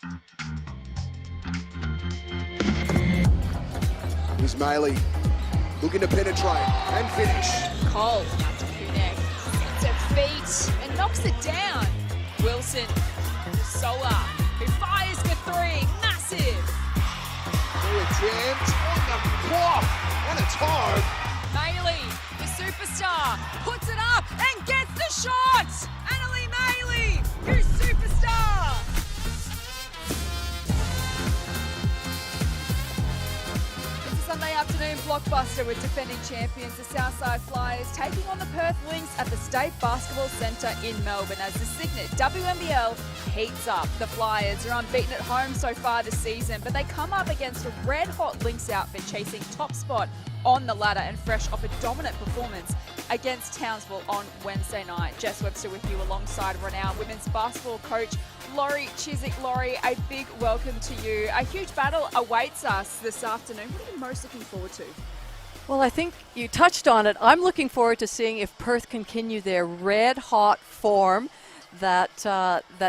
Here's Maley looking to penetrate and finish. Cole, out to Kunek, sets her feet and knocks it down. Wilson, Sola, who fires for three, massive. They jammed on the block, and it's home. Maley, the superstar, puts it up and gets the shot. Annalie Maley, who's superstar. Sunday afternoon blockbuster with defending champions, the Southside Flyers, taking on the Perth Lynx at the State Basketball Centre in Melbourne as the Signet WNBL heats up. The Flyers are unbeaten at home so far this season, but they come up against a red-hot Lynx outfit chasing top spot on the ladder and fresh off a dominant performance against Townsville on Wednesday night. Jess Webster with you alongside renowned women's basketball coach Laurie Chiswick. Laurie, a big welcome to you. A huge battle awaits us this afternoon. What are you most looking forward to? Well, I think you touched on it. I'm looking forward to seeing if Perth continue their red-hot form that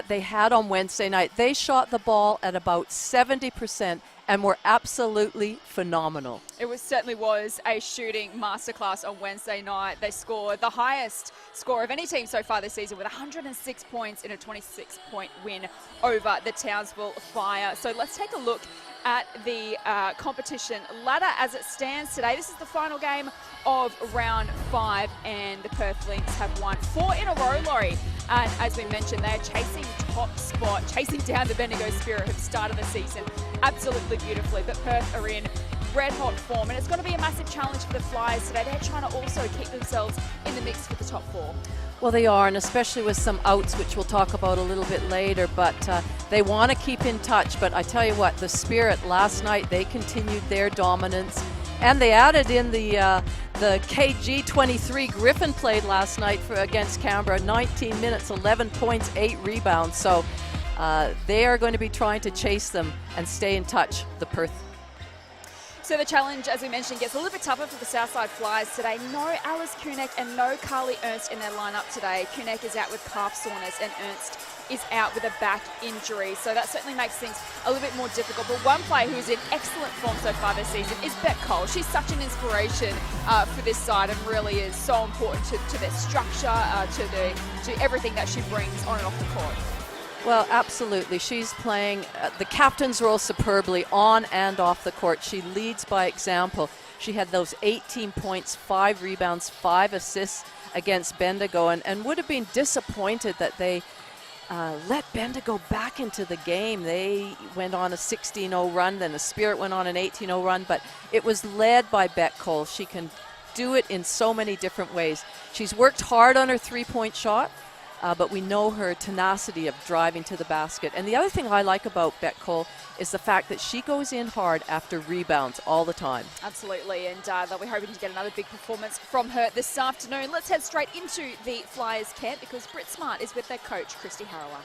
they had on Wednesday night. They shot the ball at about 70% and were absolutely phenomenal. It certainly was a shooting masterclass on Wednesday night. They scored the highest score of any team so far this season with 106 points in a 26-point win over the Townsville Fire. So let's take a look at the competition ladder as it stands today. This is the final game of round 5, and the Perth Lynx have won 4 in a row, Laurie. And as we mentioned, they're chasing top spot, chasing down the Bendigo Spirit who've started the season absolutely beautifully. But Perth are in red-hot form, and it's going to be a massive challenge for the Flyers today. They're trying to also keep themselves in the mix for the top 4. Well, they are, and especially with some outs, which we'll talk about a little bit later, but they want to keep in touch. But I tell you what, the Spirit last night, they continued their dominance, and they added in the KG23. Griffin played last night against Canberra, 19 minutes, 11 points, 8 rebounds. So they are going to be trying to chase them and stay in touch, the Perth. So the challenge, as we mentioned, gets a little bit tougher for the Southside Flyers today. No Alice Kunek and no Carly Ernst in their lineup today. Kunek is out with calf soreness and Ernst is out with a back injury. So that certainly makes things a little bit more difficult. But one player who is in excellent form so far this season is Beck Cole. She's such an inspiration for this side and really is so important to their structure, to everything that she brings on and off the court. Well, absolutely. She's playing the captain's role superbly on and off the court. She leads by example. She had those 18 points, 5 rebounds, 5 assists against Bendigo, and would have been disappointed that they let Bendigo back into the game. They went on a 16-0 run, then the Spirit went on an 18-0 run, but it was led by Beck Cole. She can do it in so many different ways. She's worked hard on her three-point shot. But we know her tenacity of driving to the basket. And the other thing I like about Beck Cole is the fact that she goes in hard after rebounds all the time. Absolutely, and they'll be hoping to get another big performance from her this afternoon. Let's head straight into the Flyers camp because Britt Smart is with their coach, Christy Harrower.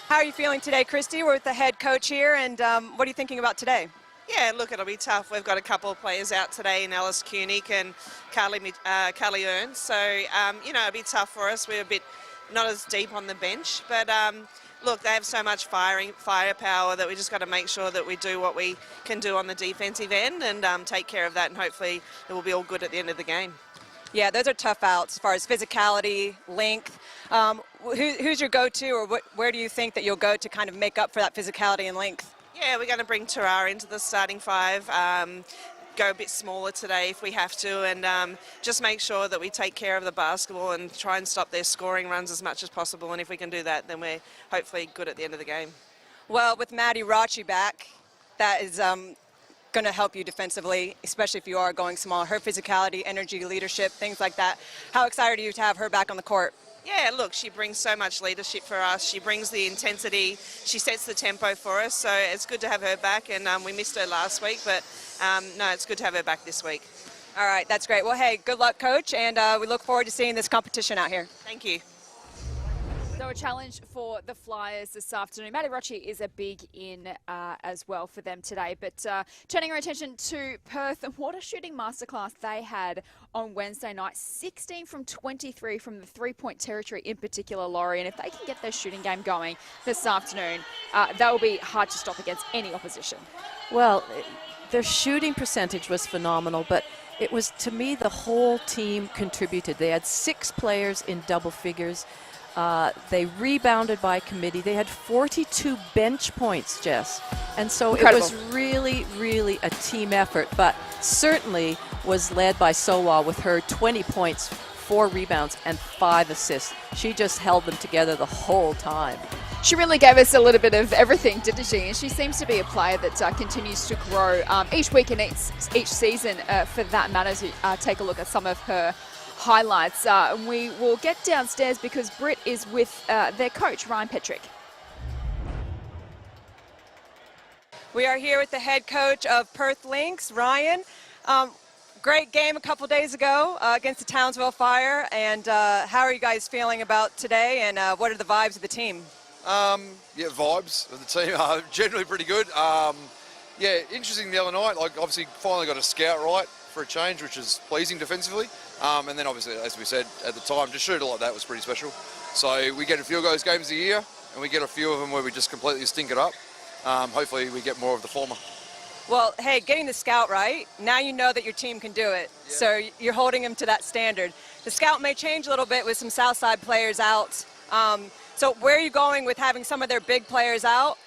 How are you feeling today, Christy? We're with the head coach here, and what are you thinking about today? Yeah, look, it'll be tough. We've got a couple of players out today in Alice Kunek and Carly Ernst. So, it'll be tough for us. We're a bit not as deep on the bench. But, look, they have so much firepower that we just got to make sure that we do what we can do on the defensive end and take care of that. And hopefully it will be all good at the end of the game. Yeah, those are tough outs as far as physicality, length. Who's your go-to, or where do you think that you'll go to kind of make up for that physicality and length? Yeah, we're going to bring Tarara into the starting 5, go a bit smaller today if we have to, and just make sure that we take care of the basketball and try and stop their scoring runs as much as possible. And if we can do that, then we're hopefully good at the end of the game. Well, with Maddie Rachi back, that is going to help you defensively, especially if you are going small. Her physicality, energy, leadership, things like that. How excited are you to have her back on the court? Yeah, look, she brings so much leadership for us. She brings the intensity. She sets the tempo for us. So it's good to have her back. And we missed her last week, but no, it's good to have her back this week. All right, that's great. Well, hey, good luck, Coach. And we look forward to seeing this competition out here. Thank you. So a challenge for the Flyers this afternoon. Maddie Rocci is a big in as well for them today. But turning our attention to Perth, and what a shooting masterclass they had on Wednesday night. 16 from 23 from the three-point territory in particular, Laurie. And if they can get their shooting game going this afternoon, they'll be hard to stop against any opposition. Well, Their shooting percentage was phenomenal, but it was, to me, the whole team contributed. They had 6 players in double figures. They rebounded by committee. They had 42 bench points, Jess. And so Incredible. It was really, really a team effort, but certainly was led by Sowa with her 20 points, 4 rebounds, and 5 assists. She just held them together the whole time. She really gave us a little bit of everything, didn't she? And she seems to be a player that continues to grow each week and each season, for that matter. To take a look at some of her highlights. We will get downstairs because Britt is with their coach, Ryan Petrick. We are here with the head coach of Perth Lynx, Ryan. Great game a couple days ago against the Townsville Fire. And how are you guys feeling about today, and what are the vibes of the team? Yeah, vibes of the team are generally pretty good. Yeah, interesting the other night. Like, obviously, finally got a scout right for a change, which is pleasing defensively. And then, obviously, as we said at the time, to shoot it like that was pretty special. So we get a few of those games a year, and we get a few of them where we just completely stink it up. Hopefully, we get more of the former. Well, hey, getting the scout right, now you know that your team can do it. Yeah. So you're holding them to that standard. The scout may change a little bit with some Southside players out. So where are you going with having some of their big players out?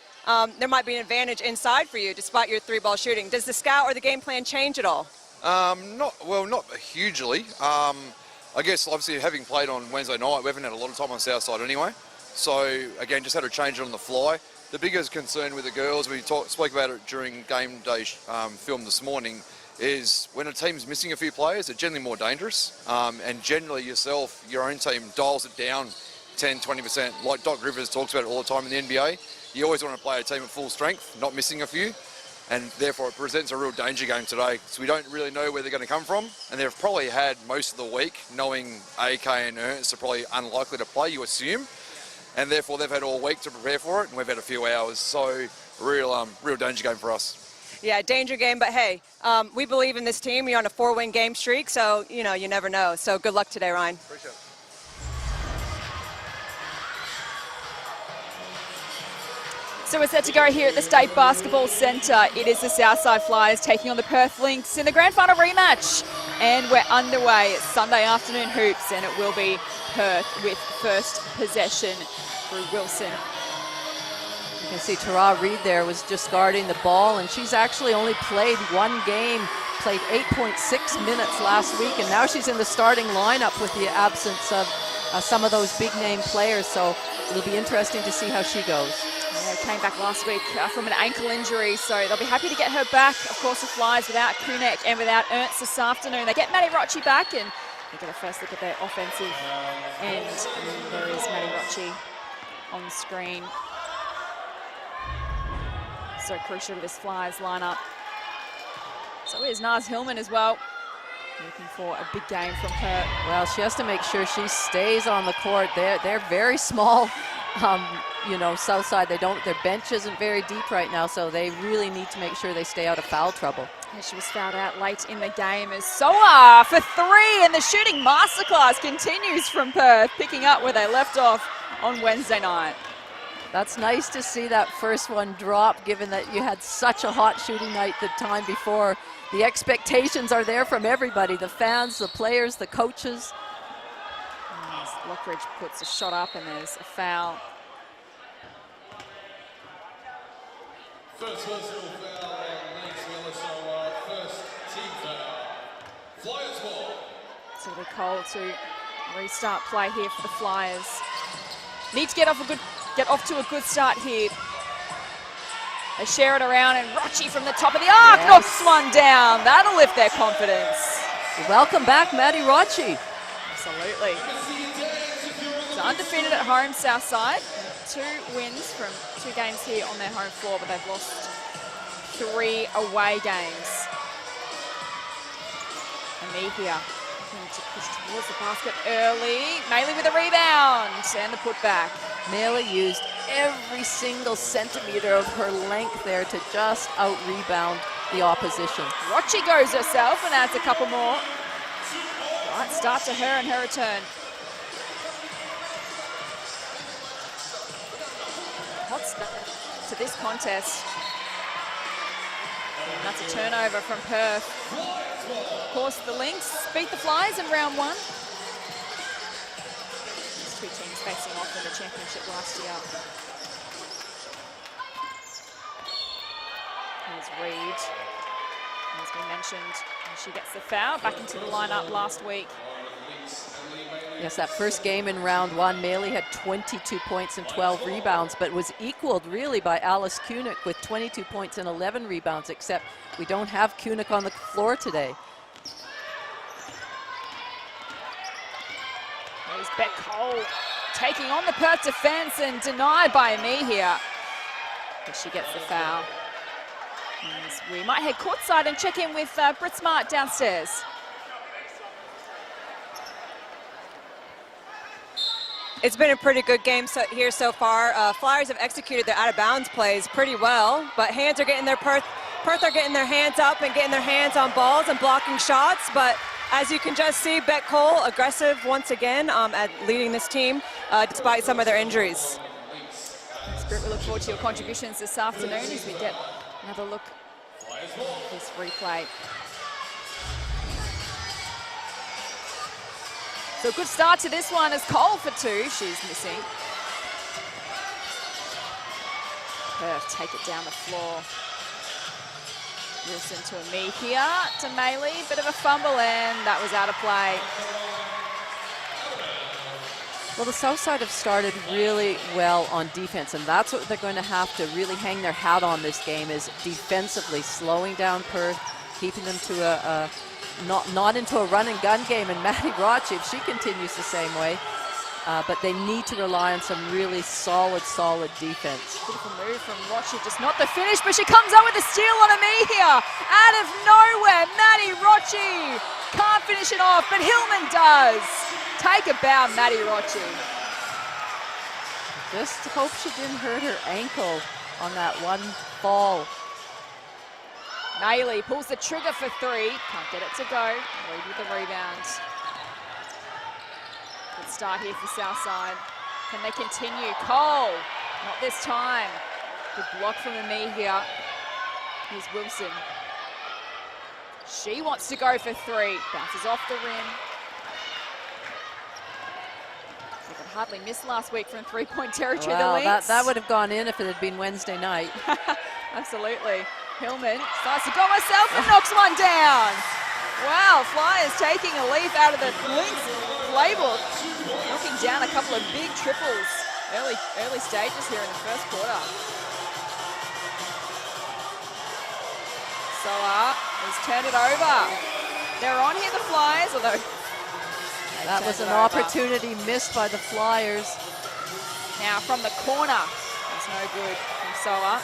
There might be an advantage inside for you despite your 3-ball shooting. Does the scout or the game plan change at all? Not hugely. I guess obviously having played on Wednesday night, we haven't had a lot of time on Southside anyway. So again, just had to change it on the fly. The biggest concern with the girls, we spoke about it during game day film this morning, is when a team's missing a few players, they're generally more dangerous. And generally yourself, your own team dials it down 10, 20%. Like Doc Rivers talks about it all the time in the NBA. You always want to play a team at full strength, not missing a few. And therefore it presents a real danger game today. So we don't really know where they're going to come from. And they've probably had most of the week knowing AK and Ernst are probably unlikely to play, you assume. And therefore they've had all week to prepare for it, and we've had a few hours. So real danger game for us. Yeah, danger game, but hey, we believe in this team. You're on a 4-win game streak, so you never know. So good luck today, Ryan. Appreciate it. So we're set to go here at the State Basketball Centre. It is the Southside Flyers taking on the Perth Lynx in the grand final rematch. And we're underway. It's Sunday afternoon hoops, and it will be Perth with first possession through Wilson. You can see Tara Reid there was just guarding the ball, and she's actually only played 1 game, played 8.6 minutes last week, and now she's in the starting lineup with the absence of some of those big-name players. So it'll be interesting to see how she goes. Yeah, came back last week from an ankle injury, so they'll be happy to get her back. Of course, the Flyers without Kunek and without Ernst this afternoon. They get Maddie Rocci back, and they get a first look at their offensive end. And there is Maddie Rocci on the screen. So crucial to this Flyers lineup. So is Naz Hillman as well. Looking for a big game from her. Well, she has to make sure she stays on the court. They're very small. Southside, their bench isn't very deep right now, so they really need to make sure they stay out of foul trouble. And she was fouled out late in the game as Soa for 3, and the shooting masterclass continues from Perth, picking up where they left off on Wednesday night. That's nice to see that first one drop, given that you had such a hot shooting night the time before. The expectations are there from everybody, the fans, the players, the coaches. Lockridge puts a shot up, and there's a foul. First personal foul on Lynx Minnesota, first team foul. Flyers ball. So they're called to restart play here for the Flyers. Need to get off to a good start here. They share it around, and Rocci from the top of the arc knocks one down. That'll lift their confidence. Welcome back, Maddie Rocci. Absolutely. So undefeated at home, Southside. 2 wins from 2 games here on their home floor, but they've lost 3 away games. And Mejia looking to push towards the basket early. Maley with a rebound and the putback. Melee used every single centimeter of her length there to just out-rebound the opposition. Rochi goes herself and adds a couple more. Right start to her and her return. Hot start to this contest. And that's a turnover from Perth. Of course, the Lynx beat the Flyers in round 1. These two teams facing off in the championship last year. Here's Reed. As we mentioned, she gets the foul back into the lineup last week. Yes, that first game in round 1, Maley had 22 points and 12 rebounds, but was equaled really by Alice Kunick with 22 points and 11 rebounds, except we don't have Kunick on the floor today. There's Beck Cole taking on the Perth defense and denied by me here. But she gets the foul. And we might head courtside and check in with Britt Smart downstairs. It's been a pretty good game here so far. Flyers have executed their out-of-bounds plays pretty well, but hands are getting their Perth are getting their hands up and getting their hands on balls and blocking shots. But as you can just see, Beck Cole aggressive once again at leading this team despite some of their injuries. Spirit, we look forward to your contributions this afternoon as we get another look at this replay. So a good start to this one as Cole for 2. She's missing. Perth take it down the floor. Wilson to Amihia, to Maley. Bit of a fumble and that was out of play. Well, the Southside have started really well on defense, and that's what they're going to have to really hang their hat on this game, is defensively slowing down Perth, keeping them to a not into a run and gun game. And Maddie Rochi, if she continues the same way, but they need to rely on some really solid defense. Beautiful move from Rochi, just not the finish, but she comes up with a steal on Amihia. Out of nowhere, Maddie Rochi can't finish it off, but Hillman does. Take a bow, Maddie Rochi. Just hope she didn't hurt her ankle on that one fall. Maley pulls the trigger for 3. Can't get it to go. Reed with the rebound. Good start here for Southside. Can they continue? Cole, not this time. Good block from Amihia. Here's Wilson. She wants to go for 3. Bounces off the rim. They could hardly miss last week from 3-point territory. Well, the Lynx. that would have gone in if it had been Wednesday night. Absolutely. Hillman starts to go herself and knocks one down. Wow, Flyers taking a leaf out of the Lynx playbook. Knocking down a couple of big triples. Early stages here in the first quarter. Soa has turned it over. They're on here, the Flyers, although that was an opportunity missed by the Flyers. Now from the corner. It's no good from Soa.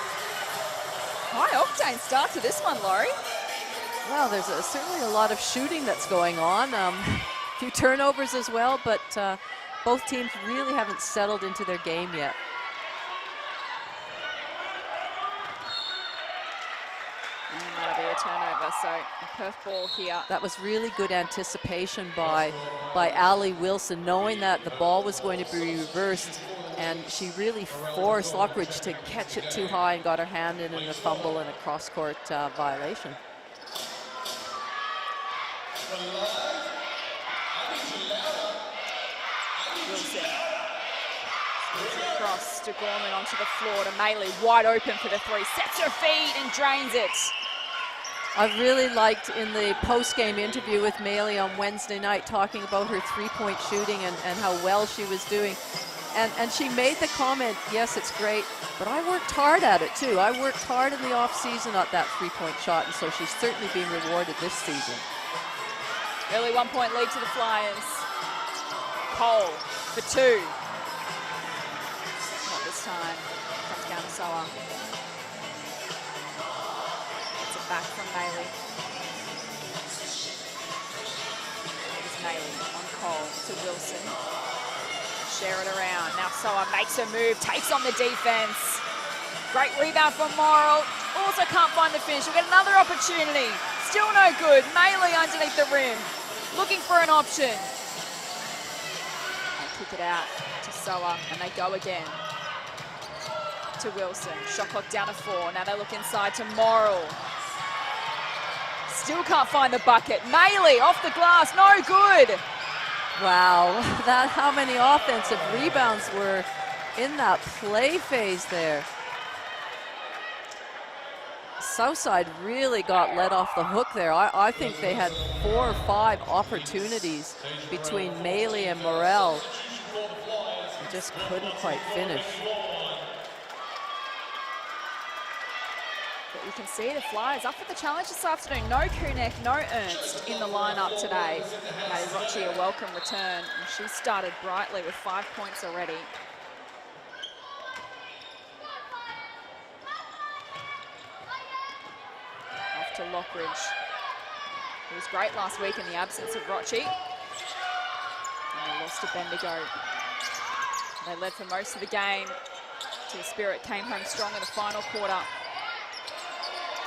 High octane start to this one, Laurie. Well, there's certainly a lot of shooting that's going on. A few turnovers as well, but both teams really haven't settled into their game yet. And that'll be a turnover, so a Perth ball here. That was really good anticipation by Ali Wilson, knowing that the ball was going to be reversed, and she really forced Lockridge to catch it too high and got her hand in a fumble and a cross-court violation. Wilson. Across to Gorman onto the floor to Maley, wide open for the 3. Sets her feet and drains it. I really liked in the post-game interview with Maley on Wednesday night talking about her 3-point shooting and how well she was doing. And she made the comment, yes, it's great, but I worked hard at it too. I worked hard in the off-season at that 3-point shot, and so she's certainly being rewarded this season. Early 1-point lead to the Flyers. Cole for 2. Not this time. Comes down to Soa. Gets it back from Maley. There's Maley on Cole to Wilson. share it around. Now Soa makes a move, takes on the defense. Great rebound from Morrill. Also can't find the finish. We'll get another opportunity. Still no good. Maley underneath the rim. Looking for an option. They kick it out to Soa, and they go again. To Wilson. Shot clock down to 4. Now they look inside to Morrill. Still can't find the bucket. Maley off the glass. No good. Wow, how many offensive rebounds were in that play phase there. Southside really got let off the hook there. I think they had 4 or 5 opportunities between Maley and Morrell. They just couldn't quite finish. But you can see the Flyers up for the challenge this afternoon. No Kunek, no Ernst in the lineup today. Maddie Rocci, a welcome return. And she started brightly with 5 points already. Off to Lockridge. He was great last week in the absence of Rocci. And they lost to Bendigo. They led for most of the game. Till Spirit came home strong in the final quarter.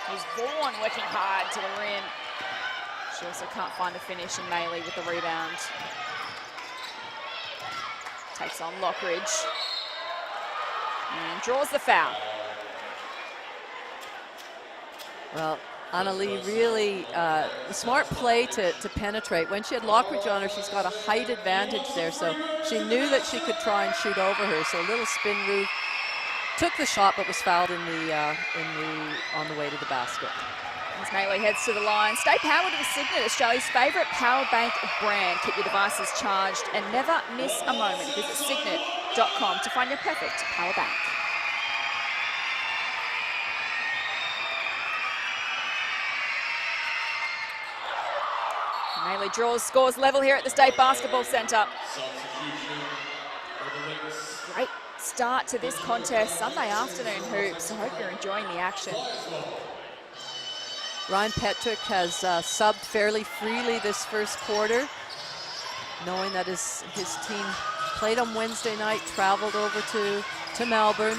Here's Vaughan working hard to the rim. She also can't find the finish, and Maley with the rebound. Takes on Lockridge. And draws the foul. Well, Annalee really smart play to penetrate. When she had Lockridge on her, she's got a height advantage there, so she knew that she could try and shoot over her. So a little spin move. Took the shot, but was fouled on the way to the basket. As Maley heads to the line, stay powered with Signet, Australia's favourite power bank brand. Keep your devices charged and never miss a moment. Visit signet.com to find your perfect power bank. Maley draws, scores level here at the State Basketball Centre. Great start to this contest, Sunday afternoon hoops. I hope you're enjoying the action. Ryan Petrick has subbed fairly freely this first quarter, knowing that his team played on Wednesday night, traveled over to Melbourne.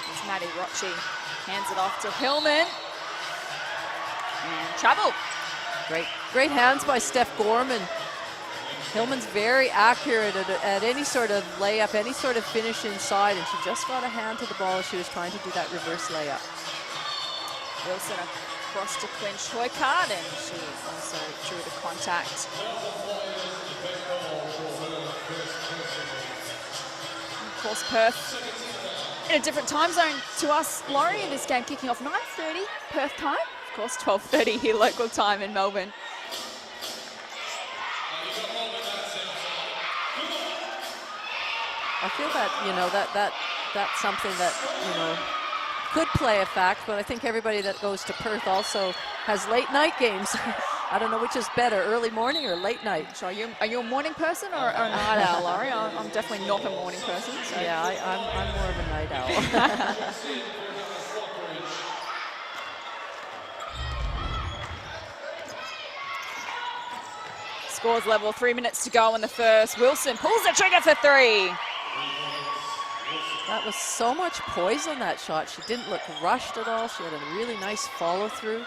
There's Maddie Rocci, hands it off to Hillman. And travel. Great hands by Steph Gorman. Hillman's very accurate at any sort of layup, any sort of finish inside, and she just got a hand to the ball as she was trying to do that reverse layup. Wilson across to Quinn Hoykard, and she also drew the contact. And of course, Perth in a different time zone to us, Laurie, in this game kicking off 9:30 Perth time. Of course, 12:30 here local time in Melbourne. I feel that, that's something that, could play a fact, but I think everybody that goes to Perth also has late night games. I don't know which is better, early morning or late night. So are you a morning person or a night owl, Laurie? I'm definitely not a morning person. So. Yeah, I'm more of a night owl. Scores level, 3 minutes to go in the first. Wilson pulls the trigger for 3. That was so much poise on that shot. She didn't look rushed at all. She had a really nice follow through.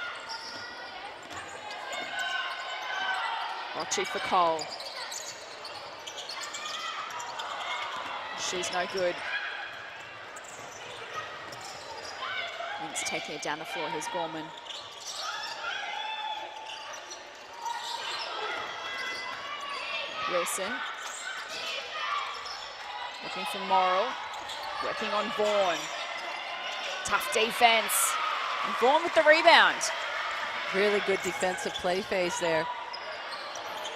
Rocci for Cole. She's no good. Lynx taking it down the floor. Here's Gorman. Wilson. Looking for Morrill. Working on Vaughan. Tough defense. And Vaughan with the rebound. Really good defensive play phase there.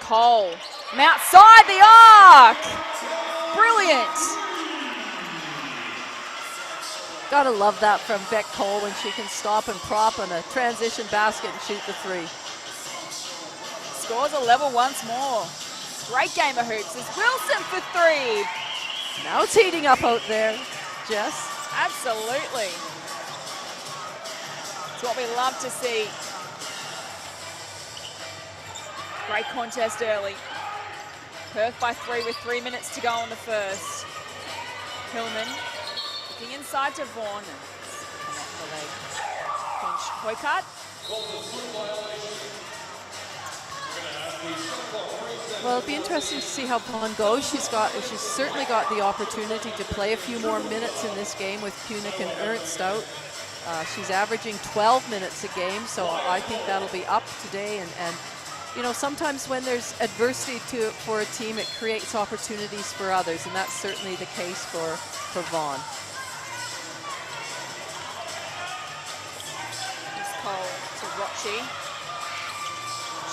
Cole from outside the arc. Brilliant. Gotta love that from Beck Cole when she can stop and prop on a transition basket and shoot the 3. Scores a level once more. Great game of hoops. It's Wilson for 3. Now it's heating up out there, Jess. Absolutely. It's what we love to see. Great contest early. Perth by 3 with 3 minutes to go in the first. Hillman looking inside to Vaughan. Connect the leg. Pinch. Hoykart. Well, it'll be interesting to see how Vaughan goes. She's certainly got the opportunity to play a few more minutes in this game with Punic and Ernst out. She's averaging 12 minutes a game, so I think that'll be up today. And you know, sometimes when there's adversity for a team, it creates opportunities for others, and that's certainly the case for Vaughan. Here's Cole to Rochi.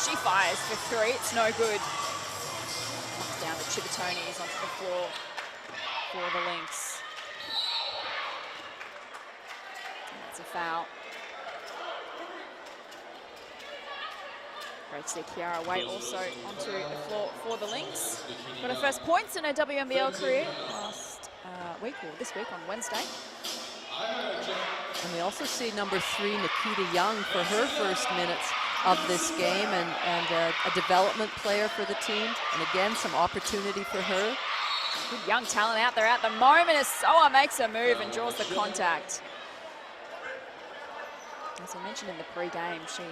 She fires for 3. It's no good. Comes down to Chibitonis onto the floor for the Lynx. And that's a foul. Great to see Kiara Waite also onto the floor for the Lynx. Got her first points in her WNBL career last week, or this week on Wednesday. And we also see number 3, Nikita Young, for her first minutes of this game, and a development player for the team. And again, some opportunity for her. Good young talent out there at the moment as Soa makes a move and draws the contact. As I mentioned in the pre-game, she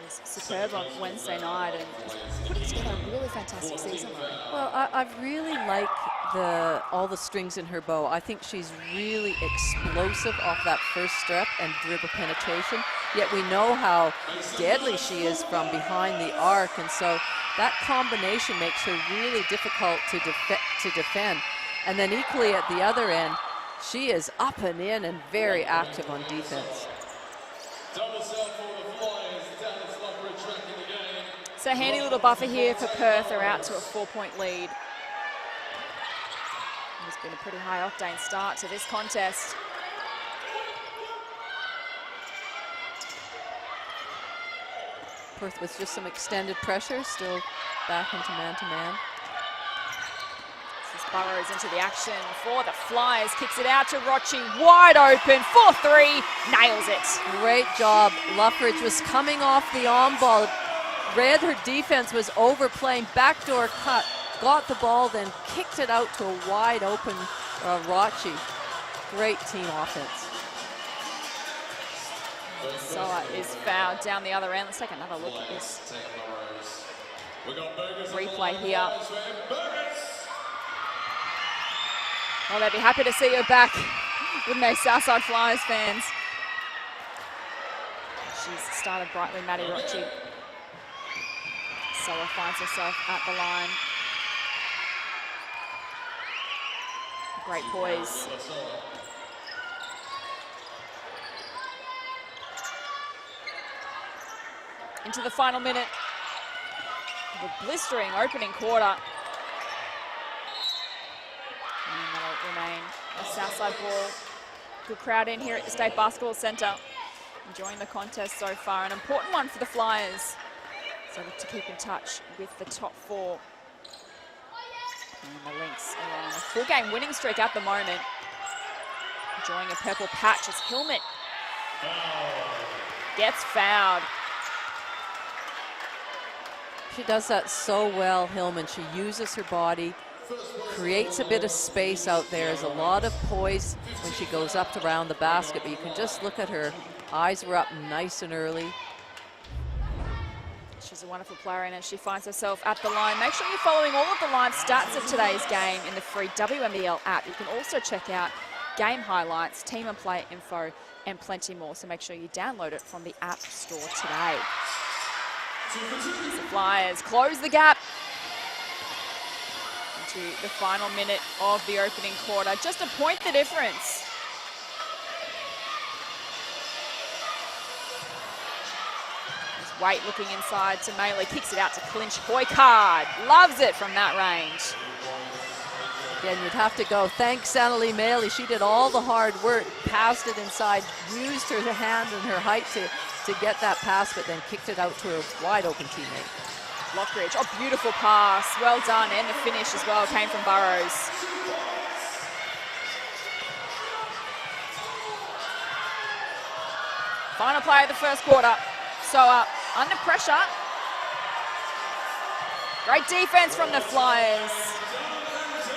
was superb on Wednesday night and is putting together a really fantastic season. Well, I really like all the strings in her bow. I think she's really explosive off that first step and dribble penetration. Yet we know how deadly she is from behind the arc, and so that combination makes her really difficult to defend. And then equally at the other end, she is up and in and very active on defense. So handy little buffer here for Perth. They're out to a 4-point lead. It's been a pretty high octane start to this contest. Perth with just some extended pressure, still back into man-to-man. This is Burrows into the action for the Flyers. Kicks it out to Rochi, wide open, 4-3, nails it. Great job. Luffridge was coming off the on-ball. Read her defense was overplaying, backdoor cut, got the ball, then kicked it out to a wide open Rochi. Great team offense. Soa is fouled down the other end. Let's take another look at this replay here. Well, they'd be happy to see her back, wouldn't they, Southside Flyers fans? She's started brightly, Maddie Rochi. Soa finds herself at the line. Great poise. Into the final minute of a blistering opening quarter. And that'll remain a Southside ball. Good crowd in here at the State Basketball Centre. Enjoying the contest so far. An important one for the Flyers. So look to keep in touch with the top 4. And the Lynx are on a 4-game winning streak at the moment. Enjoying a purple patch as Hillman gets fouled. She does that so well, Hillman. She uses her body, creates a bit of space out there. There's a lot of poise when she goes up to around the basket, but you can just look at her. Eyes were up nice and early. She's a wonderful player, and as she finds herself at the line, make sure you're following all of the live stats of today's game in the free WNBL app. You can also check out game highlights, team and player info, and plenty more. So make sure you download it from the App Store today. The Flyers close the gap into the final minute of the opening quarter. Just a point the difference. Waite looking inside to Maley, kicks it out to Clinch. Hoykard loves it from that range. Again, you'd have to go, thanks Annalie Maley. She did all the hard work, passed it inside, used her hand and her height to get that pass, but then kicked it out to her wide open teammate. Lockridge, oh, beautiful pass. Well done, and the finish as well came from Burrows. Final play of the first quarter. So under pressure, Great defense from the Flyers.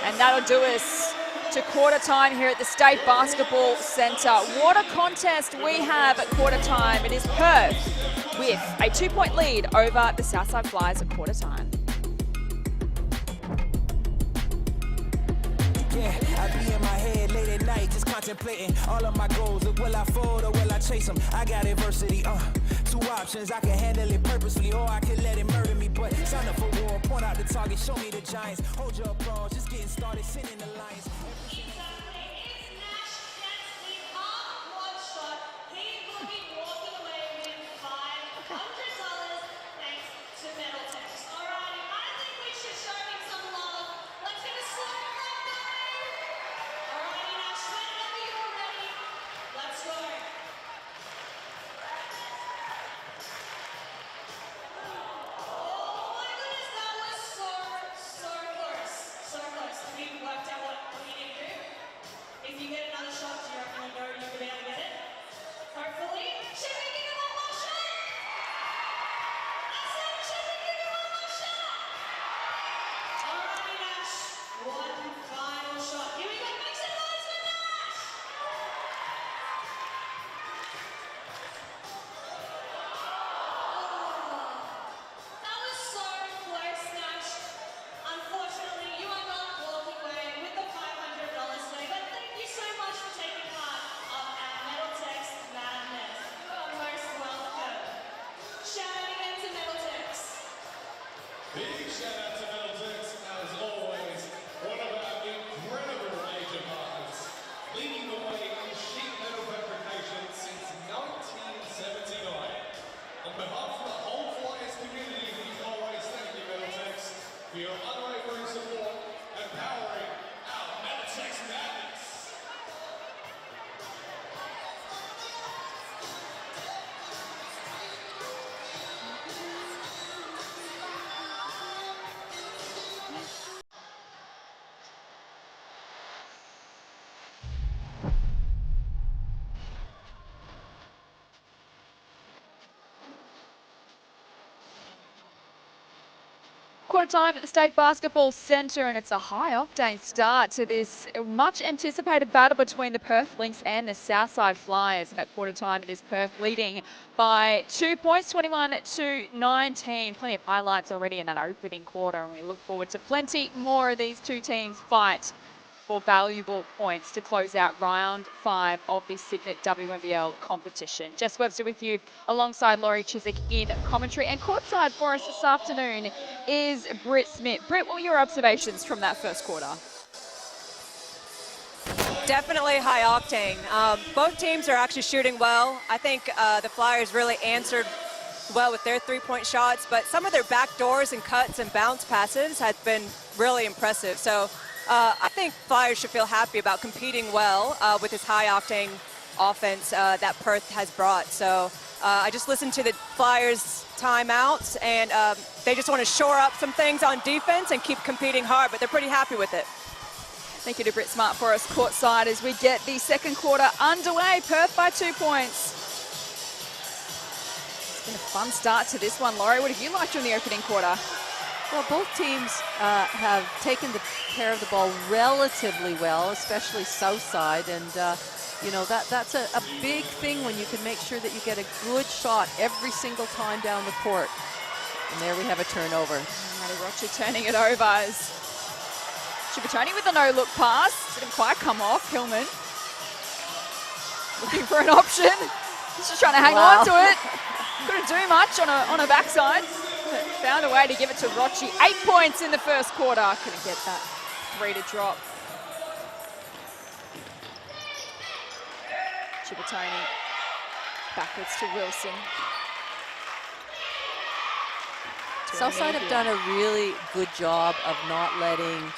And that'll do us to quarter time here at the State Basketball Centre. What a contest we have at quarter time. It is Perth with a 2-point lead over the Southside Flyers at quarter time. Yeah, I be in my head late at night, just contemplating all of my goals. Look, will I fold or will I chase them? I got adversity, two options. I can handle it purposefully, or I can let it murder me. But sign up for war, point out the target, show me the giants. Hold your applause, just getting started, sending the lions. Big shout out to Middlesex, as always, one of our incredible major partners, leading the way in sheet metal fabrication since 1979. On behalf of the whole Flyers community, we always thank you, Middlesex, for your unwavering support and powering our Middlesex madness. Quarter time at the State Basketball Centre, and it's a high-octane start to this much-anticipated battle between the Perth Lynx and the Southside Flyers. And at quarter time, it is Perth leading by 2 points, 21-19. Plenty of highlights already in that opening quarter, and we look forward to plenty more of these two teams fight for valuable points to close out round 5 of this Sydney WNBL competition. Jess Webster with you alongside Laurie Chiswick in commentary, and courtside for us this afternoon is Britt Smith. Britt, what were your observations from that first quarter? Definitely high octane. Both teams are actually shooting well. I think the Flyers really answered well with their three-point shots, but some of their back doors and cuts and bounce passes have been really impressive. So I think Flyers should feel happy about competing well with this high-octane offense that Perth has brought. So I just listened to the Flyers timeouts, and they just want to shore up some things on defense and keep competing hard, but they're pretty happy with it. Thank you to Britt Smart for us courtside as we get the second quarter underway. Perth by 2 points. It's been a fun start to this one. Laurie, what have you liked from the opening quarter? Well, both teams have taken the care of the ball relatively well, especially Southside, and you know that's a big thing when you can make sure that you get a good shot every single time down the court. And there we have a turnover. Matty Roche turning it over as Chibatoni with a no-look pass. Didn't quite come off. Hillman looking for an option. He's just trying to hang on to it. Couldn't do much on a backside. Found a way to give it to Roche. 8 points in the first quarter. Couldn't get that 3 to drop. Chibatoni backwards to Wilson. Southside have done a really good job of not letting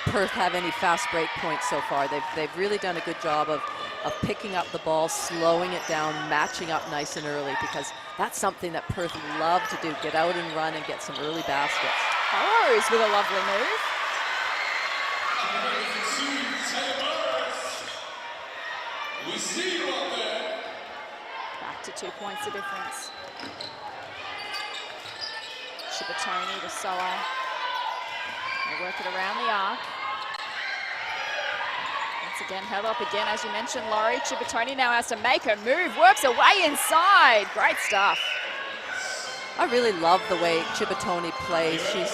Perth have any fast break points so far. They've really done a good job of picking up the ball, slowing it down, matching up nice and early, because that's something that Perth love to do, get out and run and get some early baskets. Burrows with a lovely move. We see you out there. Back to 2 points the difference. Chibitoni to Soa. They work it around the arc. Once again, held up again, as you mentioned, Laurie. Chibitoni now has to make her move, works her way inside. Great stuff. I really love the way Chibitoni plays. She's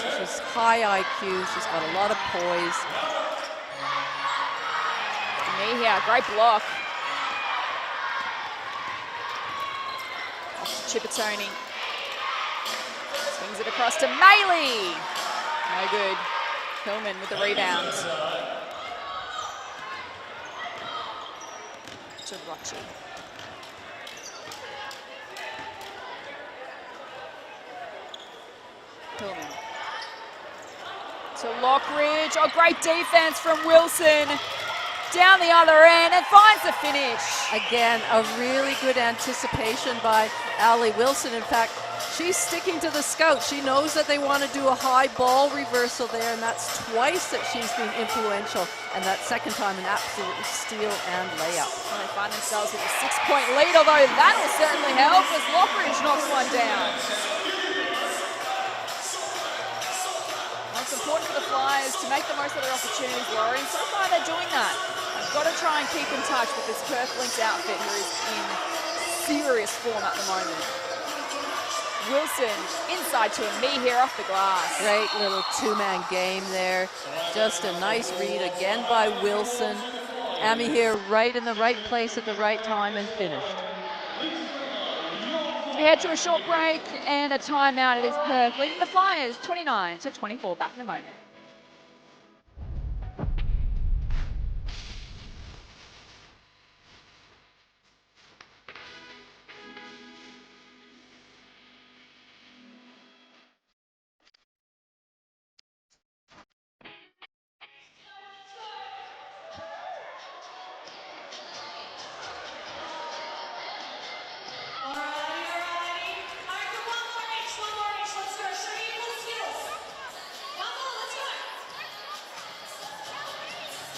high IQ. She's got a lot of poise. Mejia, great block. Off to Chibitoni. Swings it across to Maley. No good. Hillman with the rebound. To Rochi. Hillman. To Lockridge. Oh, great defense from Wilson. Down the other end and finds the finish. Again, a really good anticipation by Allie Wilson. In fact, she's sticking to the scout. She knows that they want to do a high ball reversal there, and that's twice that she's been influential. And that second time, an absolute steal and layup. Well, they find themselves with a 6-point lead, although that will certainly help as Lockridge knocks one down. It's important for the Flyers to make the most of their opportunities, Laurie, and so far they're doing that. They've got to try and keep in touch with this Perth Lynx outfit, who is in serious form at the moment. Wilson inside to Mejia off the glass. Great little two-man game there. Just a nice read again by Wilson. Amy here right in the right place at the right time and finished. We head to a short break and a timeout. It is Perth leading the Flyers 29-24. Back in a moment.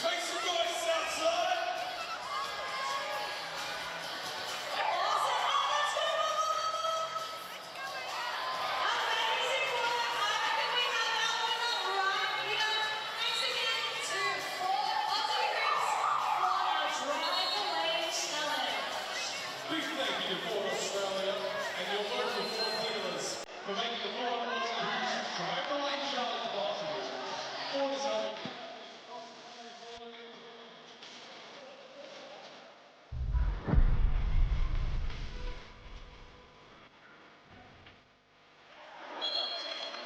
Make some noise, Southside! Big thank you to Ford Australia and your local Ford dealers for making the Ford Australia drive the lane challenge possible. Ford is helping.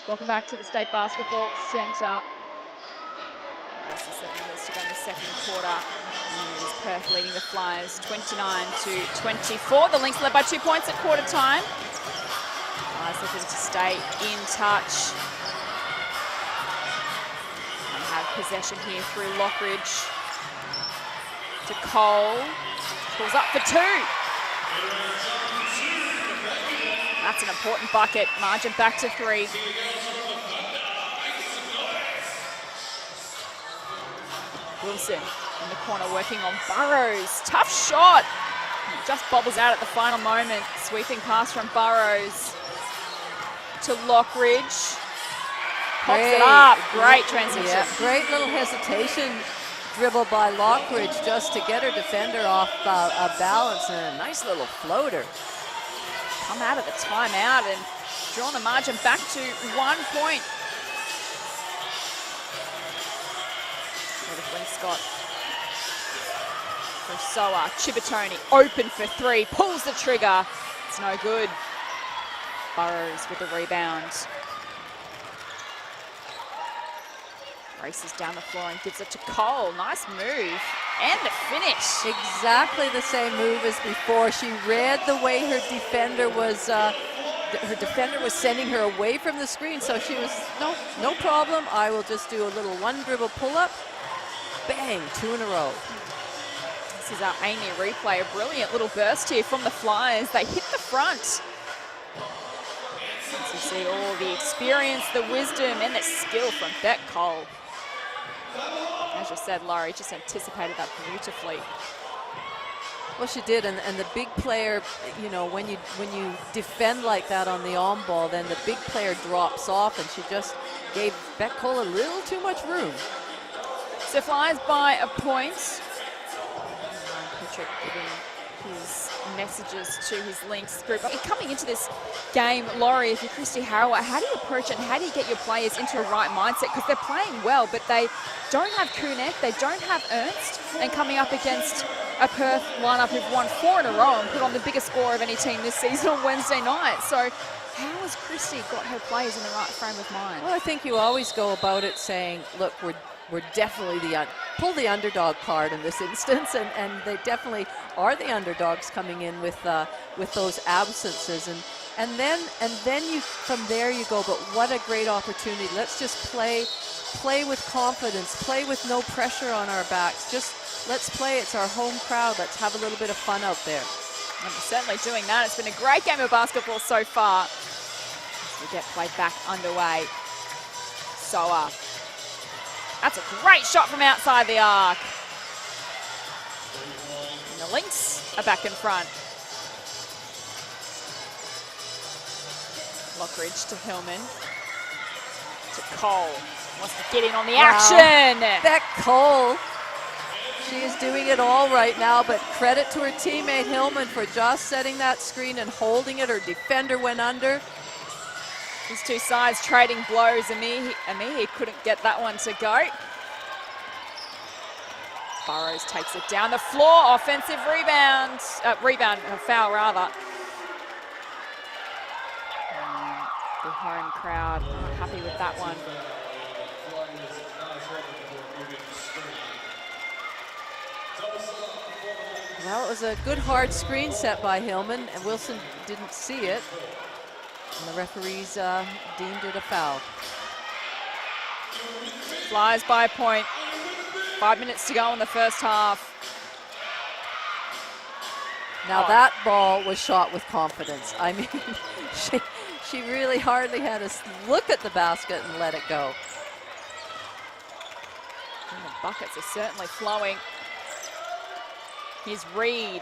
Welcome back to the State Basketball Centre. Less than 7 minutes to go in the second quarter. And it is Perth leading the Flyers 29-24. The Lynx led by 2 points at quarter time. Flyers looking to stay in touch. And have possession here through Lockridge. To Cole. Pulls up for 2. That's an important bucket. Margin back to 3. Wilson in the corner working on Burrows. Tough shot. Just bobbles out at the final moment. Sweeping pass from Burrows to Lockridge. Pops it up. Great transition. Yeah, great little hesitation dribble by Lockridge just to get her defender off a balance, and a nice little floater. Come out of the timeout and drawn the margin back to 1 point. Scott for Soa. Chibitoni open for 3, pulls the trigger. It's no good. Burrows with the rebound. Races down the floor and gives it to Cole. Nice move and the finish. Exactly the same move as before. She read the way her defender was sending her away from the screen, so she was no problem. I will just do a little one dribble pull up. Bang, 2 in a row. This is our Amy replay. A brilliant little burst here from the Flyers. They hit the front. As you see all the experience, the wisdom, and the skill from Beck Cole. As you said, Laurie just anticipated that beautifully. Well, she did, and the big player, you know, when you defend like that on the on ball, then the big player drops off, and she just gave Beck Cole a little too much room. So Flyers by a point. Patrick giving his messages to his Lynx group. Coming into this game, Laurie, if you're Christy Harrower, how do you approach it and how do you get your players into a right mindset? Because they're playing well, but they don't have Kunek, they don't have Ernst, and coming up against a Perth lineup who've won 4 in a row and put on the biggest score of any team this season on Wednesday night. So how has Christy got her players in the right frame of mind? Well, I think you always go about it saying, look, we're definitely pull the underdog card in this instance, and they definitely are the underdogs coming in with those absences, and then you from there you go. But what a great opportunity! Let's just play with confidence, play with no pressure on our backs. Just let's play. It's our home crowd. Let's have a little bit of fun out there. And we're certainly doing that. It's been a great game of basketball so far. As we get played back underway. Soa. That's a great shot from outside the arc. And the Lynx are back in front. Lockridge to Hillman. To Cole. Wants to get in on the action. Beck Cole. She is doing it all right now, but credit to her teammate Hillman for just setting that screen and holding it. Her defender went under. These two sides trading blows. Amihi couldn't get that one to go. Burrows takes it down the floor. Offensive rebound. Foul rather. The home crowd not happy with that one. Well, it was a good hard screen set by Hillman, and Wilson didn't see it. And the referees deemed it a foul. Flyers by a point. 5 minutes to go in the first half. Now that ball was shot with confidence. I mean, she really hardly had to look at the basket and let it go. And the buckets are certainly flowing. Here's Reed.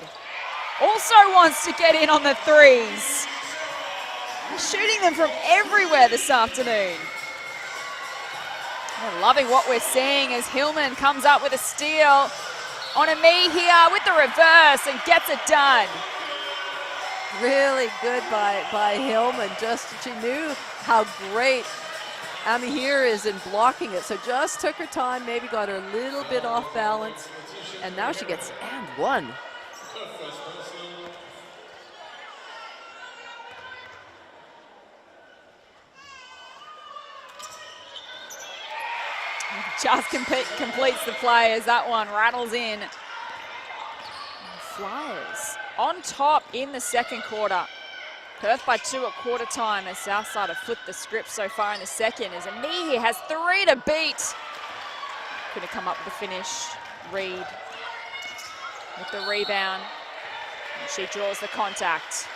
Also wants to get in on the threes. Shooting them from everywhere this afternoon. We're loving what we're seeing as Hillman comes up with a steal on Amihi here with the reverse and gets it done. Really good by Hillman. Just she knew how great Amihi is in blocking it, so just took her time, maybe got her a little bit off balance, and now she gets and one. Just completes the play as that one rattles in. And Flyers on top in the second quarter. Perth by 2 at quarter time as Southside have flipped the script so far in the second as Amihi has 3 to beat. Couldn't come up with the finish. Reed with the rebound. And she draws the contact.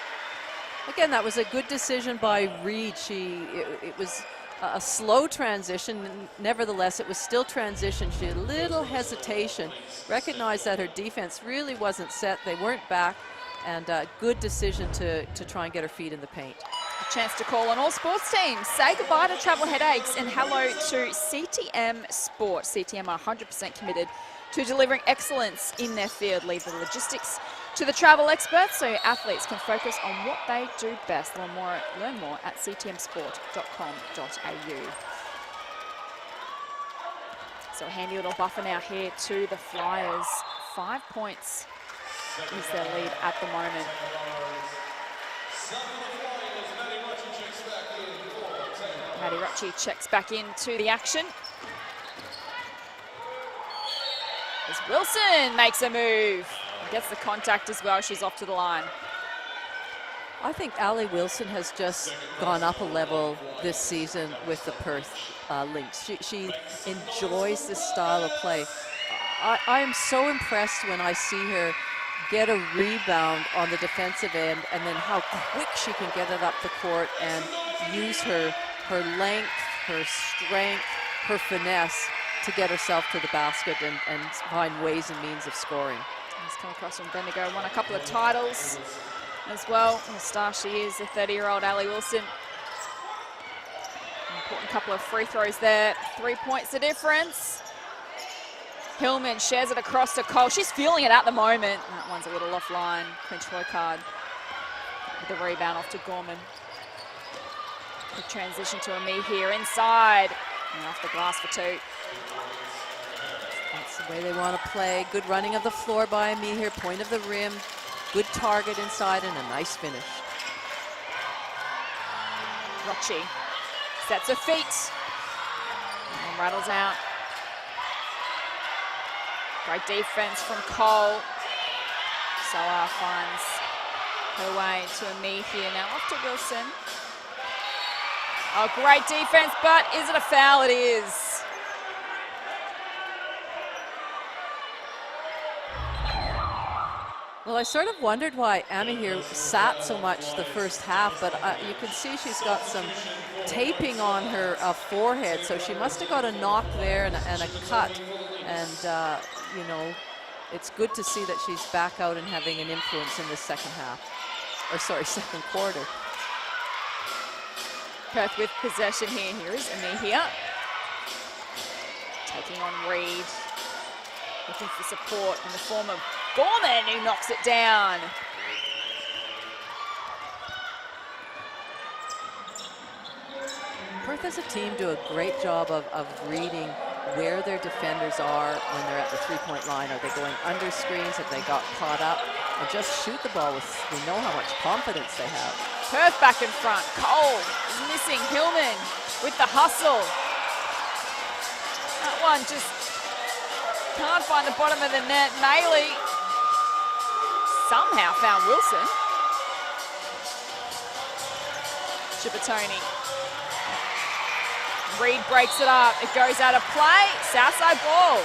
Again, that was a good decision by Reed. It was a slow transition. Nevertheless, it was still transition. She had a little hesitation, recognized that her defense really wasn't set. They weren't back, and a good decision to try and get her feet in the paint. A chance to call on all sports teams. Say goodbye to travel headaches and hello to CTM Sport. CTM are 100% committed to delivering excellence in their field. Leave the logistics to the travel experts so athletes can focus on what they do best. Learn more at ctmsport.com.au. So a handy little buffer now here to the Flyers. 5 points is their lead at the moment. Maddie Rocci checks back into the action. As Wilson makes a move. Gets the contact as well. She's off to the line. I think Ali Wilson has just gone up a level this season with the Perth Lynx. She enjoys this style of play. I am so impressed when I see her get a rebound on the defensive end and then how quick she can get it up the court and use her length, her strength, her finesse to get herself to the basket and find ways and means of scoring. He's come across from Bendigo, won a couple of titles as well. And the star she is, the 30-year-old Ali Wilson. Important couple of free throws there. 3 points the difference. Hillman shares it across to Cole. She's feeling it at the moment. That one's a little offline. Quinch Hoycard with the rebound off to Gorman. Quick transition to Ami here inside. And off the glass for 2. That's the way they want to play. Good running of the floor by Ami here. Point of the rim. Good target inside and a nice finish. Rochi sets her feet and rattles out. Great defense from Cole. Salah finds her way to Ami here. Now off to Wilson. Oh, great defense, but is it a foul? It is. Well, I sort of wondered why Ami here sat so much the first half, but you can see she's got some taping on her forehead, so she must have got a knock there and a cut. And, you know, it's good to see that she's back out and having an influence in this second half. Or, sorry, second quarter. Perth with possession here. Here is Ami here. Taking on Reed. Looking for support in the form of Gorman, who knocks it down. Perth as a team do a great job of reading where their defenders are when they're at the three-point line. Are they going under screens? Have they got caught up? And just shoot the ball with, we know how much confidence they have. Perth back in front. Cole is missing. Hillman with the hustle. That one just can't find the bottom of the net. Maley somehow found Wilson. Chippertoni. Reed breaks it up. It goes out of play. Southside ball.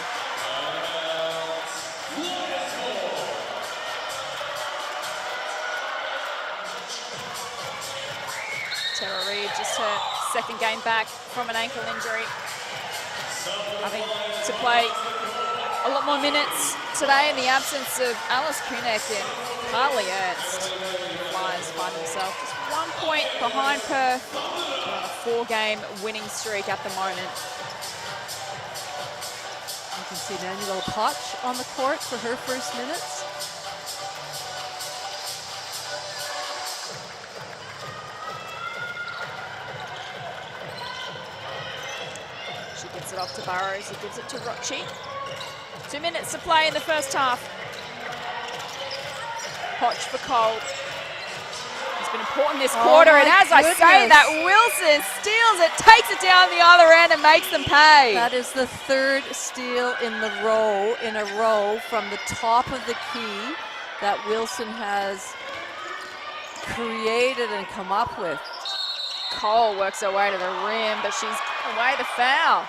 Tara Reed, just her second game back from an ankle injury. Having to play a lot more minutes today in the absence of Alice Kunek and Carly Ernst. Flyers find themselves just 1 point behind Perth on a 4-game winning streak at the moment. You can see Manuel Potch on the court for her first minutes. She gives it off to Burrows, he gives it to Rochi. 2 minutes to play in the first half. Potch for Cole. It's been important this quarter, and as I say that, Wilson steals it, takes it down the other end and makes them pay. That is the third steal in a row from the top of the key that Wilson has created and come up with. Cole works her way to the rim, but she's given away the foul.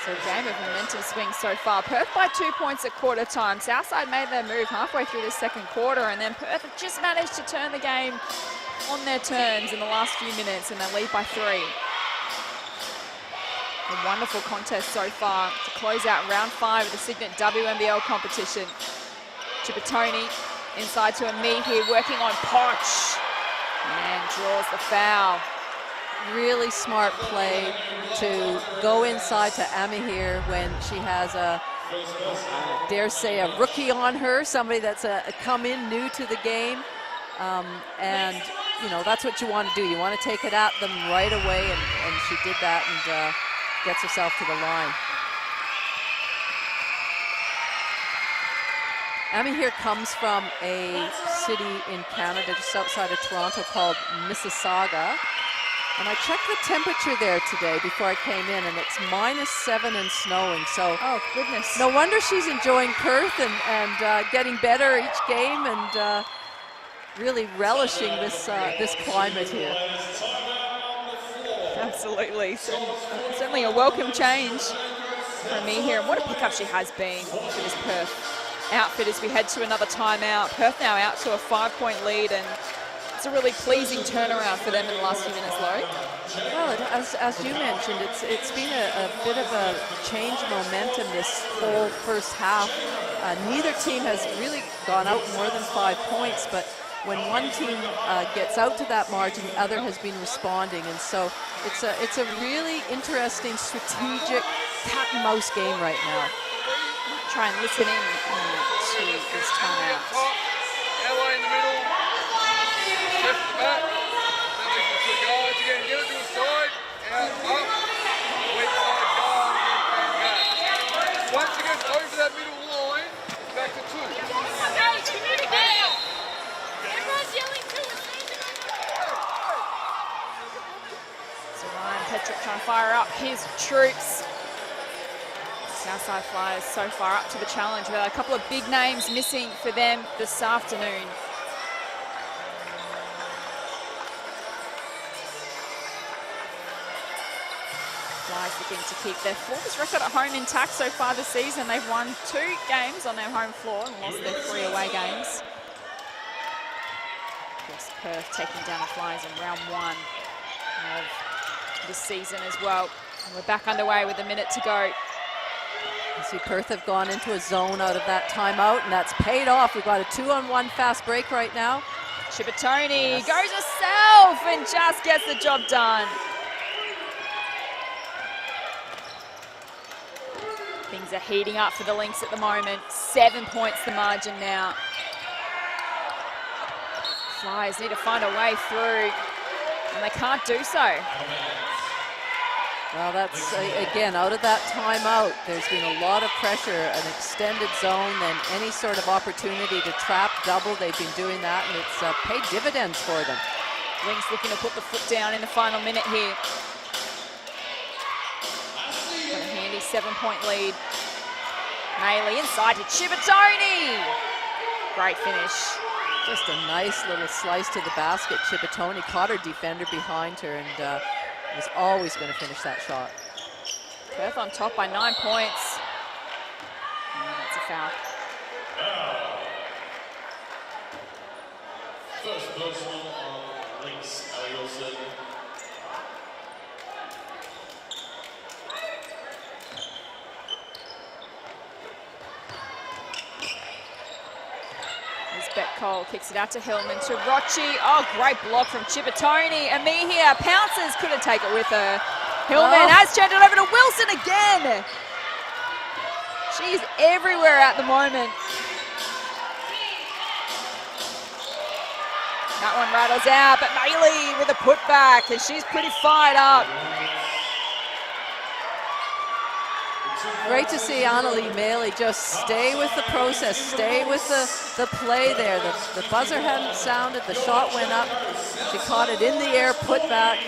So a game of momentum swing so far. Perth by 2 points at quarter time. Southside made their move halfway through the second quarter, and then Perth have just managed to turn the game on their terms in the last few minutes, and they lead by 3. A wonderful contest so far to close out round 5 of the Signet WNBL competition. Chippertoni inside to Ami here, working on Potch, and draws the foul. Really smart play to go inside to Ami here when she has a, dare say, a rookie on her, somebody that's come in new to the game. And, you know, that's what you want to do. You want to take it at them right away, and she did that and gets herself to the line. Ami here comes from a city in Canada just outside of Toronto called Mississauga. And I checked the temperature there today before I came in, and it's -7 and snowing. So, oh goodness! No wonder she's enjoying Perth and getting better each game, and really relishing this this climate here. Absolutely, certainly a welcome change for me here. And what a pickup she has been for this Perth outfit as we head to another timeout. Perth now out to a 5-point lead, and it's a really pleasing turnaround for them in the last few minutes, Laurie. Well, it as you mentioned, it's been a bit of a change momentum this whole first half. Neither team has really gone out more than 5 points, but when one team gets out to that margin, the other has been responding, and so it's a really interesting strategic cat and mouse game right now. Try and listen in to this timeout. Elbow in the middle. Step to the back. Then we can two guards again. Get it to the side. Out, up. Weak side guard again and back. Once it gets over that middle line, back to two. So Ryan Petrick trying to fire up his troops. Southside Flyers so far up to the challenge. With a couple of big names missing for them this afternoon. Flyers looking to keep their fourth record at home intact so far this season. They've won 2 games on their home floor and lost their 3 away games. Of course, Perth taking down the Flyers in round 1 of this season as well. And we're back underway with a minute to go. You see Perth have gone into a zone out of that timeout, and that's paid off. We've got a 2-on-1 fast break right now. Chibatoni goes herself and just gets the job done. Things are heating up for the Lynx at the moment. 7 points the margin now. Flyers need to find a way through, and they can't do so. Well, that's, again, out of that timeout, there's been a lot of pressure, an extended zone, then any sort of opportunity to trap, double. They've been doing that, and it's paid dividends for them. Lynx looking to put the foot down in the final minute here. Got a handy 7-point lead. Maley inside to Chibatoni. Great finish. Just a nice little slice to the basket. Chibatoni caught her defender behind her and was always going to finish that shot. Perth on top by 9 points. And that's a foul. First personal on Lynx, Ali Wilson. Cole kicks it out to Hillman, to Rochi. Oh, great block from Chibatoni. Amihia pounces, couldn't take it with her. Hillman has turned it over to Wilson again. She's everywhere at the moment. That one rattles out, but Maley with a putback, and she's pretty fired up. Great to see Annalie Maley just stay with the process, stay with the play there. The buzzer hadn't sounded, the shot went up. She caught it in the air, put back.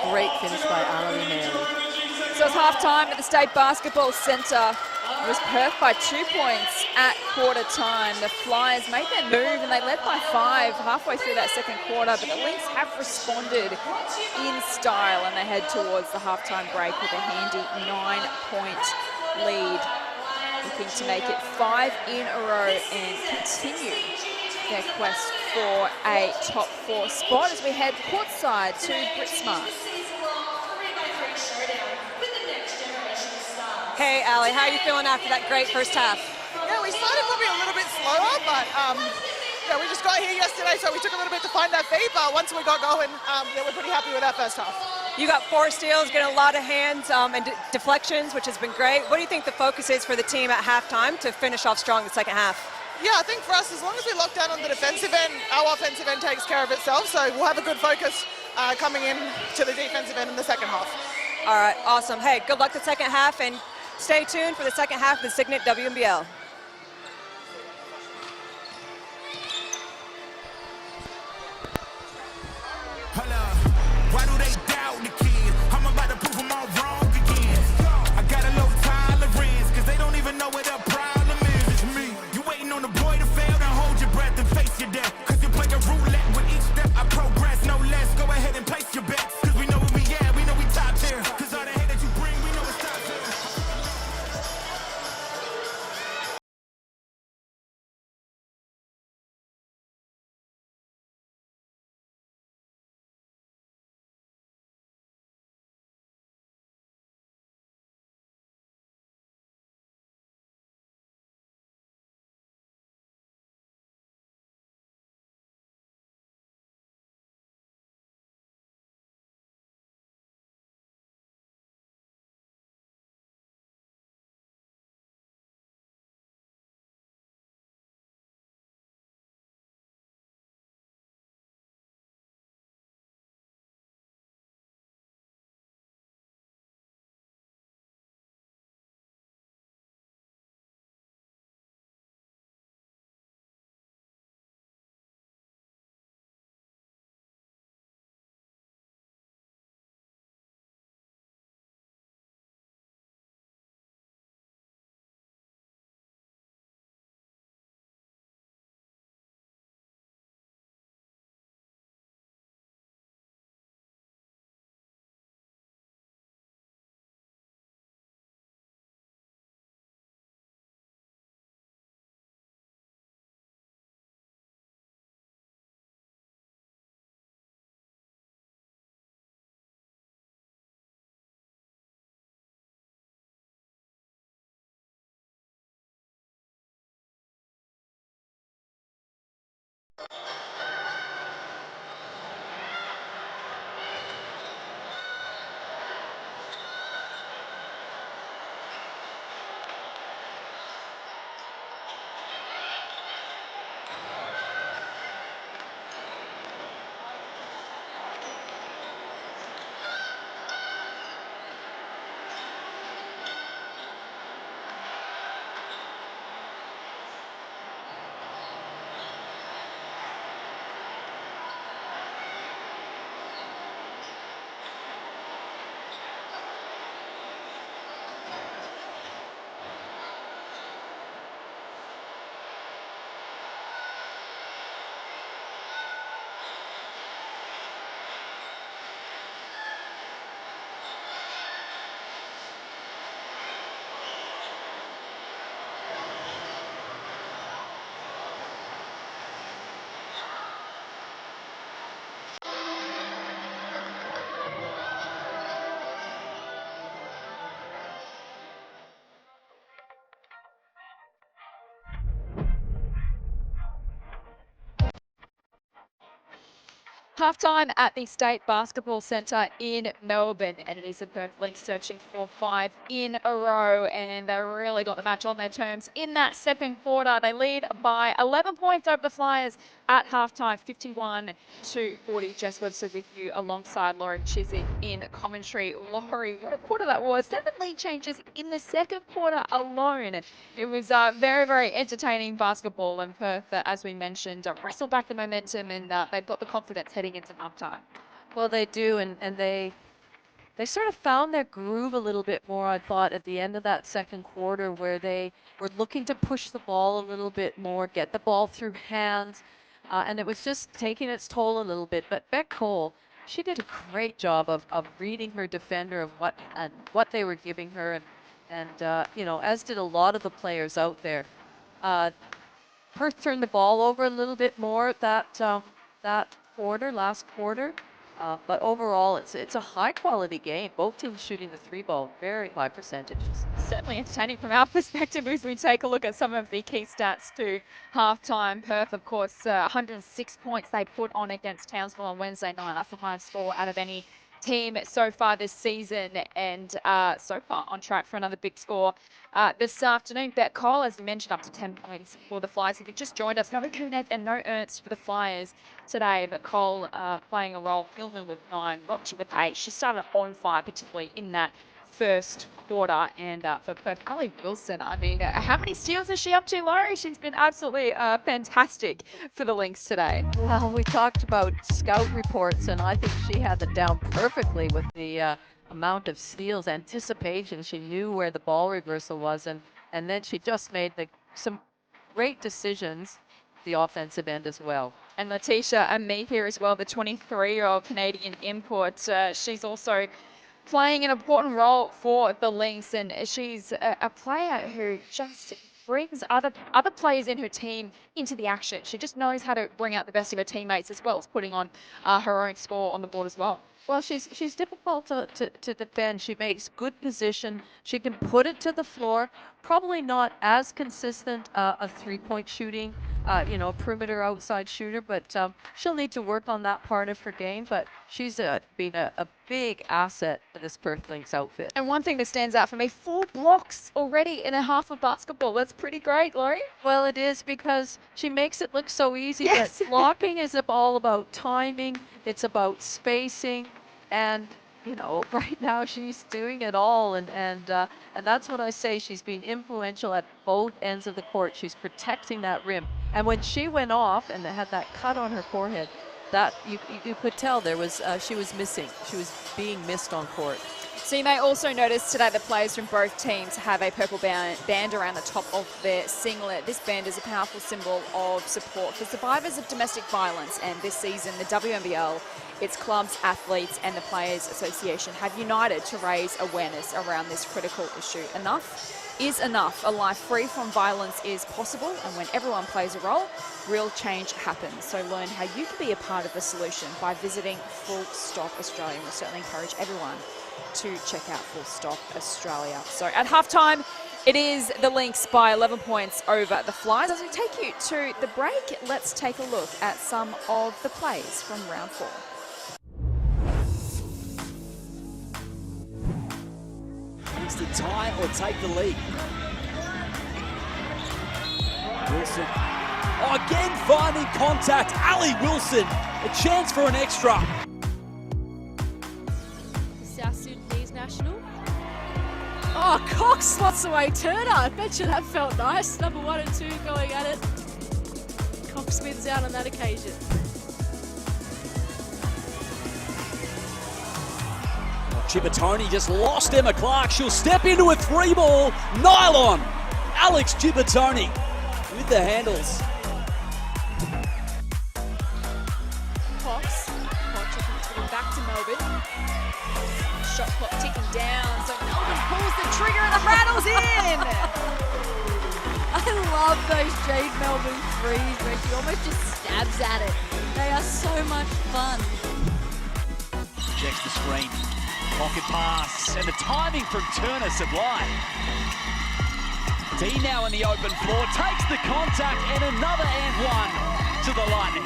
Great finish by Annalie Maley. So it's halftime at the State Basketball Centre. It was Perth by 2 points at quarter time. The Flyers made their move and they led by 5 halfway through that second quarter, but the Lynx have responded in style and they head towards the halftime break with a handy 9-point lead, looking to make it 5 in a row and continue their quest for a top 4 spot as we head courtside to Brit Smart. Hey, Ali, how are you feeling after that great first half? Yeah, we started probably a little bit slower, but yeah, we just got here yesterday, so we took a little bit to find our feet, but once we got going, yeah, we're pretty happy with our first half. You got 4 steals, getting a lot of hands and deflections, which has been great. What do you think the focus is for the team at halftime to finish off strong the second half? Yeah, I think for us, as long as we lock down on the defensive end, our offensive end takes care of itself, so we'll have a good focus coming in to the defensive end in the second half. All right, awesome. Hey, good luck the second half, and stay tuned for the second half of the Signet WNBL. Why do they doubt the kid? I'm about to prove them all wrong again. I got a low tolerance, cause they don't even know what the problem is. It's me. You waiting on the boy to fail, then hold your breath and face your death. Cause you play a roulette with each step I progress, no less. Go ahead and place your bets. Cause we know where we at, we know we top tier. Cause all the hate that you bring, we know it's top tier. Halftime at the State Basketball Centre in Melbourne, and it is the Perth Lynx searching for 5 in a row, and they really got the match on their terms in that second quarter. They lead by 11 points over the Flyers at halftime, 51-40. Jess Webster with you alongside Laurie Chiswick in commentary. Laurie, what a quarter that was. 7 lead changes in the second quarter alone. It was very, very entertaining basketball, and Perth, as we mentioned, wrestled back the momentum, and they've got the confidence heading into halftime. Well, they do, and they sort of found their groove a little bit more, I thought, at the end of that second quarter, where they were looking to push the ball a little bit more, get the ball through hands, and it was just taking its toll a little bit. But Beck Cole, she did a great job of reading her defender of what they were giving her, and you know, as did a lot of the players out there. Perth turned the ball over a little bit more that last quarter. But overall, it's a high-quality game. Both teams shooting the 3-ball, very high percentages. Certainly entertaining from our perspective as we take a look at some of the key stats to halftime. Perth, of course, 106 points they put on against Townsville on Wednesday night. That's the highest score out of any team so far this season, and so far on track for another big score this afternoon. Bet Cole, as we mentioned, up to 10 points for the Flyers. If you've just joined us, no Kunet and no Ernst for the Flyers today, but Cole playing a role, Gilman with 9, Rochi with 8. She started on fire, particularly in that first quarter, and for Perth, Carly Wilson, I mean, how many steals is she up to, Laurie? She's been absolutely fantastic for the Lynx today. Well, we talked about scout reports, and I think she had it down perfectly with the amount of steals, anticipation. She knew where the ball reversal was, and then she just made some great decisions, the offensive end as well. And Letitia Amee here as well, the 23-year-old Canadian import. She's also playing an important role for the Lynx, and she's a player who just brings other players in her team into the action. She just knows how to bring out the best of her teammates, as well as putting on her own score on the board as well. Well, she's difficult to defend. She makes good position. She can put it to the floor. Probably not as consistent a three-point shooting, perimeter outside shooter, but she'll need to work on that part of her game. But she's been a big asset for this Perth Lynx outfit. And one thing that stands out for me, 4 blocks already in a half of basketball. That's pretty great, Laurie. Well, it is, because she makes it look so easy. Yes. But blocking is all about timing. It's about spacing. And, right now she's doing it all. And that's what I say. She's been influential at both ends of the court. She's protecting that rim. And when she went off and had that cut on her forehead, that you could tell she was missing. She was being missed on court. So you may also notice today the players from both teams have a purple band around the top of their singlet. This band is a powerful symbol of support for survivors of domestic violence, and this season the WNBL, its clubs, athletes and the Players Association have united to raise awareness around this critical issue. Enough is enough. A life free from violence is possible, and when everyone plays a role, real change happens. So learn how you can be a part of the solution by visiting Full Stop Australia. And we certainly encourage everyone to check out Full Stop Australia. So at halftime, It is the Lynx by 11 points over the Flies. As we take you to the break, let's take a look at some of the plays from round 4. Looks to tie or take the lead. Wilson. Oh, again finding contact. Ali Wilson. A chance for an extra. South Sudanese national. Oh, Cox slots away Turner. I bet you that felt nice. Number 1 and 2 going at it. Cox wins out on that occasion. Chibatoni just lost Emma Clark. She'll step into a 3-ball. Nylon. Alex Chibatoni with the handles. Cox checking back to Melbourne. Shot clock ticking down, so Melbourne pulls the trigger and the rattles in. I love those Jade Melbourne threes where she almost just stabs at it. They are so much fun. Checks the screen. Pocket pass. And the timing from Turner sublime. D now in the open floor. Takes the contact and another and one to the Lightning.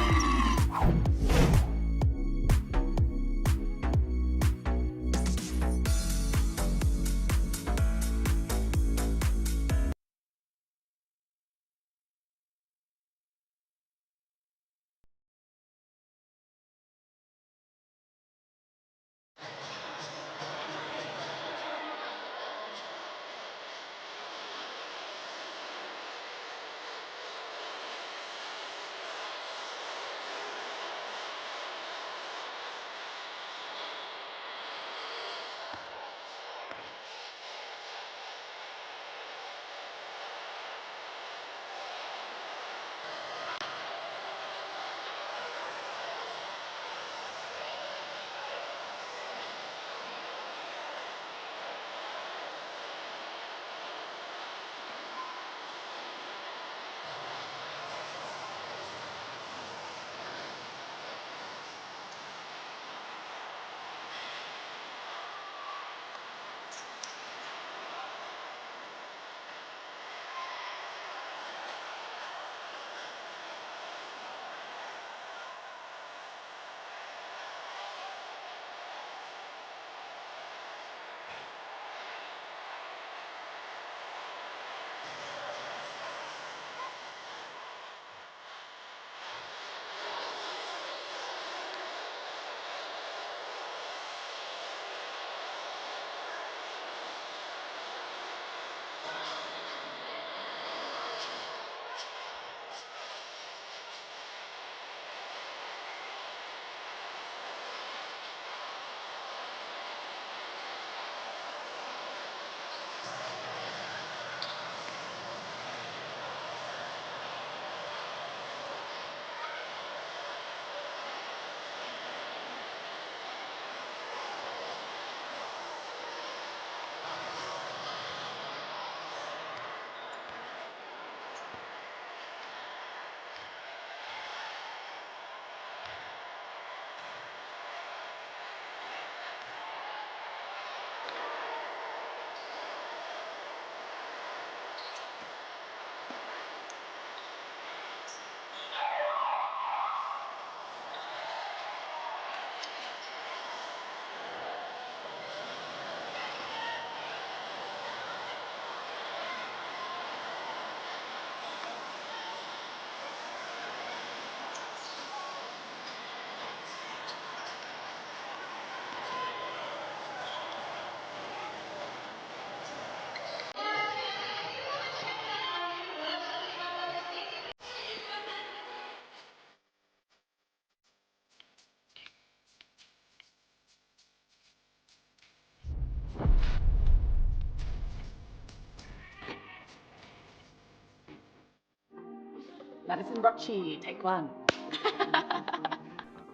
Madison Rochi, take 1.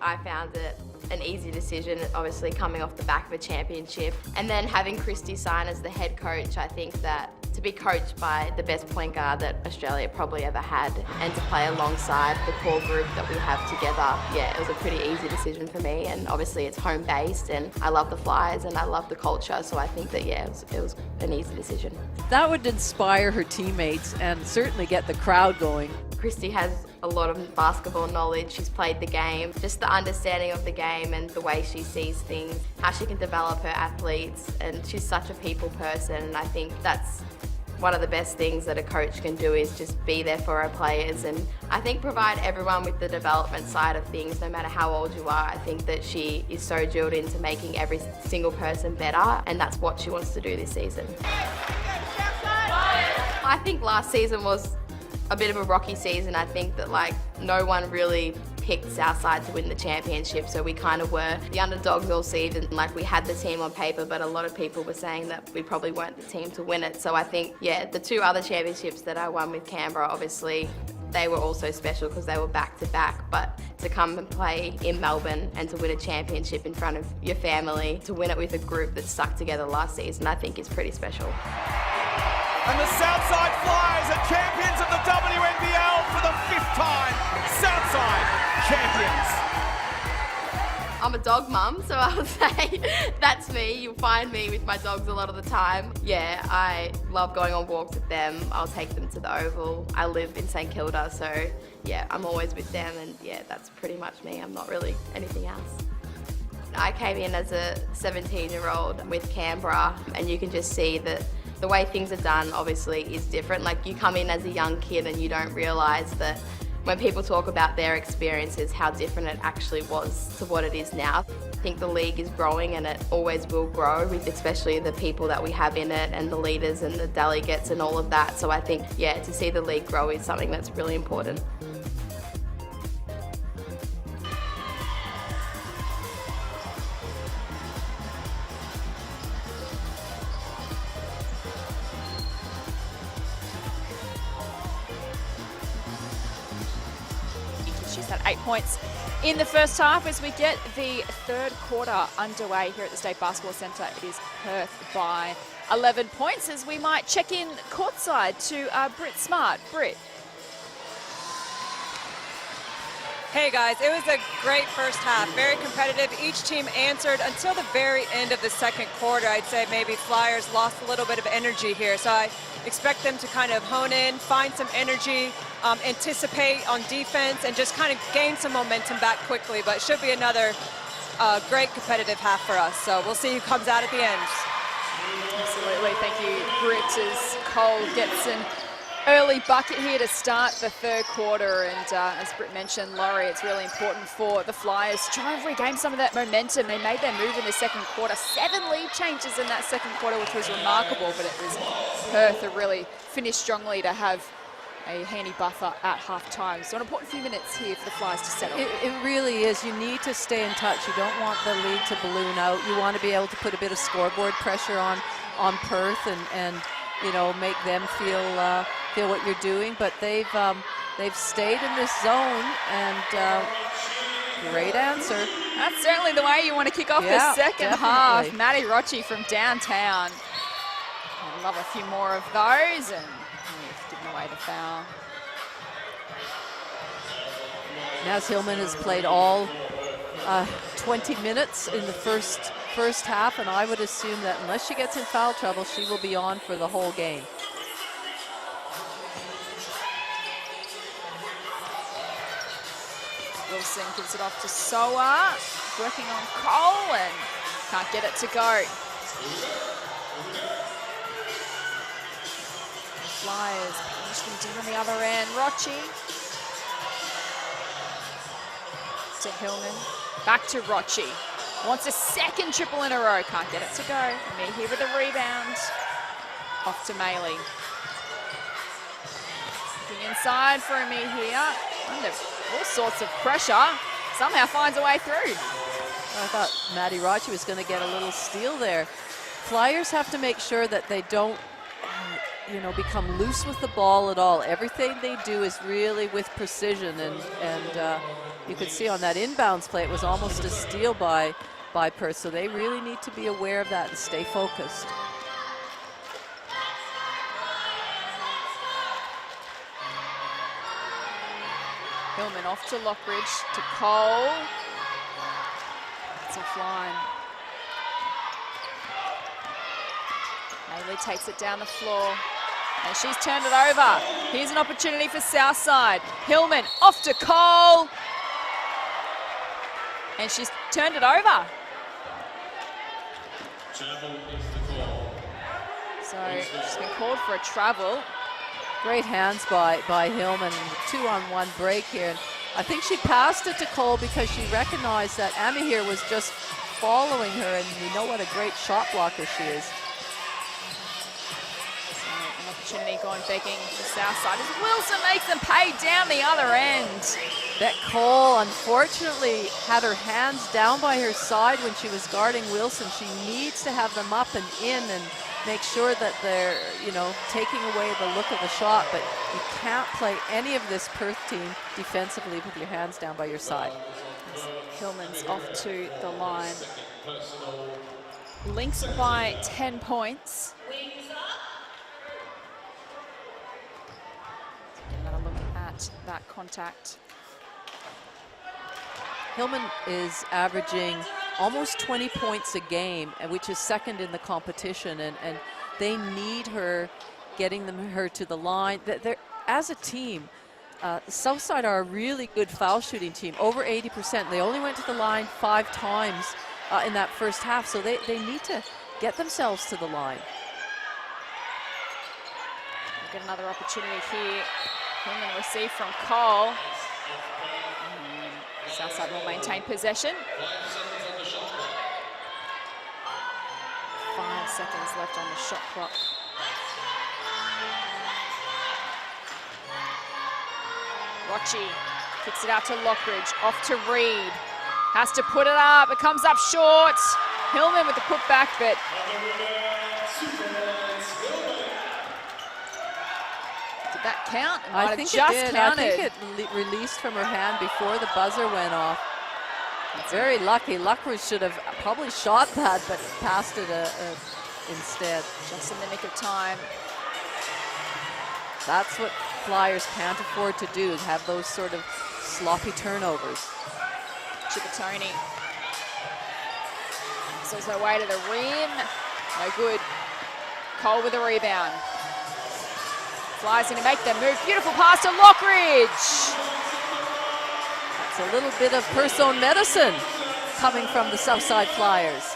I found it an easy decision, obviously coming off the back of a championship. And then having Christy sign as the head coach, I think that to be coached by the best point guard that Australia probably ever had and to play alongside the core group that we have together, yeah, it was a pretty easy decision for me. And obviously it's home based and I love the Flyers and I love the culture, so I think that, yeah, it was an easy decision. That would inspire her teammates and certainly get the crowd going. Christy has a lot of basketball knowledge. She's played the game, just the understanding of the game and the way she sees things, how she can develop her athletes, and she's such a people person, and I think that's one of the best things that a coach can do is just be there for her players and I think provide everyone with the development side of things no matter how old you are. I think that she is so drilled into making every single person better and that's what she wants to do this season. I think last season was a bit of a rocky season. I think that no one really picked Southside to win the championship, so we kind of were the underdogs all season. We had the team on paper, but a lot of people were saying that we probably weren't the team to win it. So I think, yeah, the two other championships that I won with Canberra, obviously, they were also special because they were back-to-back, but to come and play in Melbourne and to win a championship in front of your family, to win it with a group that stuck together last season, I think is pretty special. And the Southside Flyers are champions of the WNBL for the 5th time. Southside champions. I'm a dog mum, so I would say that's me. You'll find me with my dogs a lot of the time. Yeah, I love going on walks with them. I'll take them to the Oval. I live in St Kilda, so yeah, I'm always with them and yeah, that's pretty much me. I'm not really anything else. I came in as a 17-year-old with Canberra and you can just see that the way things are done obviously is different. You come in as a young kid and you don't realise that when people talk about their experiences, how different it actually was to what it is now. I think the league is growing and it always will grow, with especially the people that we have in it and the leaders and the delegates and all of that. So I think, yeah, to see the league grow is something that's really important. She's had 8 points in the first half as we get the third quarter underway here at the State Basketball Centre. It is Perth by 11 points as we might check in courtside to Britt Smart. Britt. Hey guys, it was a great first half, very competitive. Each team answered until the very end of the second quarter. I'd say maybe Flyers lost a little bit of energy here, so I expect them to kind of hone in, find some energy, anticipate on defense, and just kind of gain some momentum back quickly. But it should be another great competitive half for us, so we'll see who comes out at the end. Absolutely, thank you, Britt, as Cole gets an early bucket here to start the third quarter, and as Britt mentioned, Laurie, it's really important for the Flyers to try and regain some of that momentum. They made their move in the second quarter, 7 lead changes in that second quarter, which was remarkable, but it was Perth who really finished strongly to have a handy buffer at half-time. So an important few minutes here for the Flyers to settle. It really is. You need to stay in touch. You don't want the lead to balloon out. You want to be able to put a bit of scoreboard pressure on Perth and you know, make them feel what you're doing. But they've stayed in this zone, and great answer. That's certainly the way you want to kick off the second half. Maddie Rocci from downtown. I'd love a few more of those, and giving away the foul. Naz Hillman has played all 20 minutes in the first half, and I would assume that unless she gets in foul trouble, she will be on for the whole game. Wilson gives it off to Soa, working on Cole, and can't get it to go. Flyers punish them deep on the other end. Rocci to Hillman, back to Rocci. Wants a second triple in a row, can't get it to go. Amir here with a rebound. Off to Maley. Looking inside for Amir here. Under all sorts of pressure. Somehow finds a way through. I thought Maddie Rocci was going to get a little steal there. Flyers have to make sure that they don't become loose with the ball at all. Everything they do is really with precision, and you could see on that inbounds play, it was almost a steal by Perth. So they really need to be aware of that and stay focused. Hillman off to Lockridge, to Cole. It's offline. Haley takes it down the floor. And she's turned it over. Here's an opportunity for Southside. Hillman off to Cole. And she's turned it over. So she's been called for a travel. Great hands by Hillman. 2-on-1 break here. And I think she passed it to Cole because she recognized that Amahir was just following her, and we know what a great shot blocker she is. So an opportunity going begging for Southside as Wilson makes them pay down the other end. Bet Cole unfortunately had her hands down by her side when she was guarding Wilson. She needs to have them up and in and make sure that they're, you know, taking away the look of the shot, but you can't play any of this Perth team defensively with your hands down by your side. Hillman's off to the line. Lynx by 10 points. Another look at that contact. Hillman is averaging almost 20 points a game, which is second in the competition, and they need her, getting her to the line. They're, as a team, Southside are a really good foul shooting team, over 80%. They only went to the line 5 times in that first half, so they need to get themselves to the line. We'll get another opportunity here. Hillman received from Cole. Southside will maintain possession. 5 seconds left on the shot clock. Rochi kicks it out to Lockridge, off to Reed. Has to put it up, it comes up short. Hillman with the putback, but did that count? It might have just it did. counted. I think it released from her hand before the buzzer went off. Very lucky. Lockridge should have probably shot that, but passed it instead. Just in the nick of time. That's what Flyers can't afford to do, is have those sort of sloppy turnovers. Chipatoni whistles her way to the rim. No good. Cole with a rebound. Flyers going to make the move. Beautiful pass to Lockridge. That's a little bit of Perth's own medicine coming from the Southside Flyers.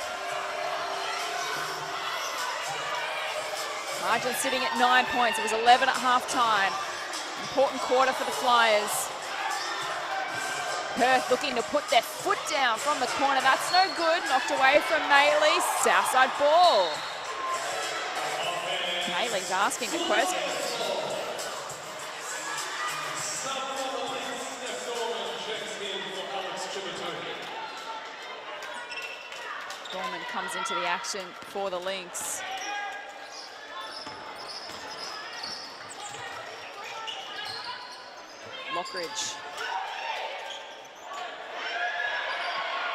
Margin sitting at 9 points. It was 11 at halftime. Important quarter for the Flyers. Perth looking to put their foot down from the corner. That's no good. Knocked away from Maley. Southside ball. Maley's asking the question. Gorman comes into the action for the Lynx. Lockridge.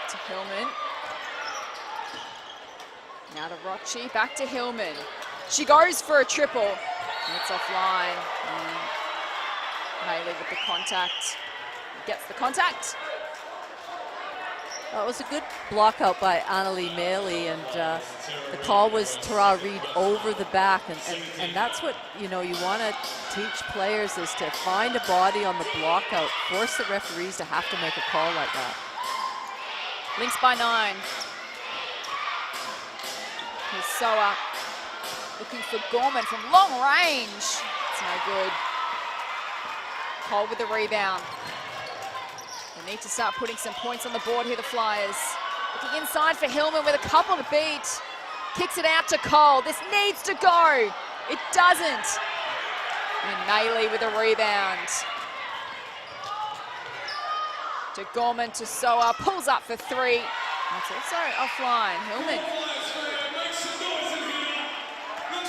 To Hillman. Now to Rochi, back to Hillman. She goes for a triple. And it's offline. Maley with the contact. Gets the contact. That was a good block out by Annalie Maley, and the call was Tara Reid over the back, and that's what, you know, you want to teach players, is to find a body on the block out, force the referees to have to make a call like that. Lynx by 9. Here's Soa looking for Gorman from long range. It's no good. Cole with the rebound. They need to start putting some points on the board here, the Flyers. Looking inside for Hillman with a couple to beat. Kicks it out to Cole. This needs to go. It doesn't. And Maley with a rebound. To Gorman, to Soa. Pulls up for 3. That's also offline. Hillman.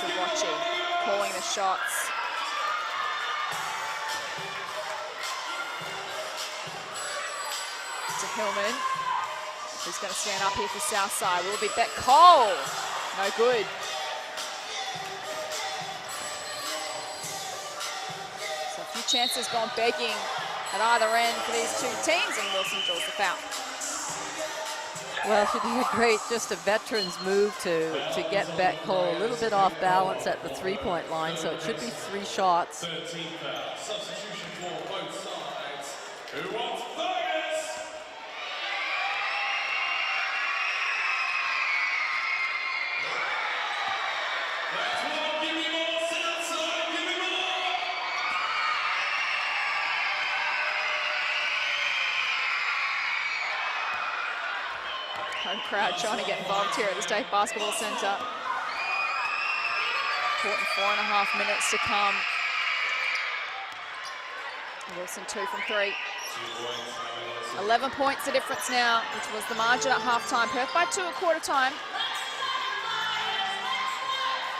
To Rochi, calling the shots. Hillman. Who's going to stand up here for Southside? Will it be Bet Cole? No good. So a few chances gone begging at either end for these two teams, and Wilson draws the foul. Well, she did a great, just a veteran's move to get Bet Cole a little bit off balance at the three-point line, so it should be 3 shots. 13 foul. Substitution for both sides. Who wants Vegas? That's one. Give me more. Southside. Give me more. Home crowd trying to get involved here at the State Basketball Centre. Important 4.5 minutes to come. Wilson 2 from 3. 11 points the difference now, which was the margin at halftime. Perth by 2 at quarter time.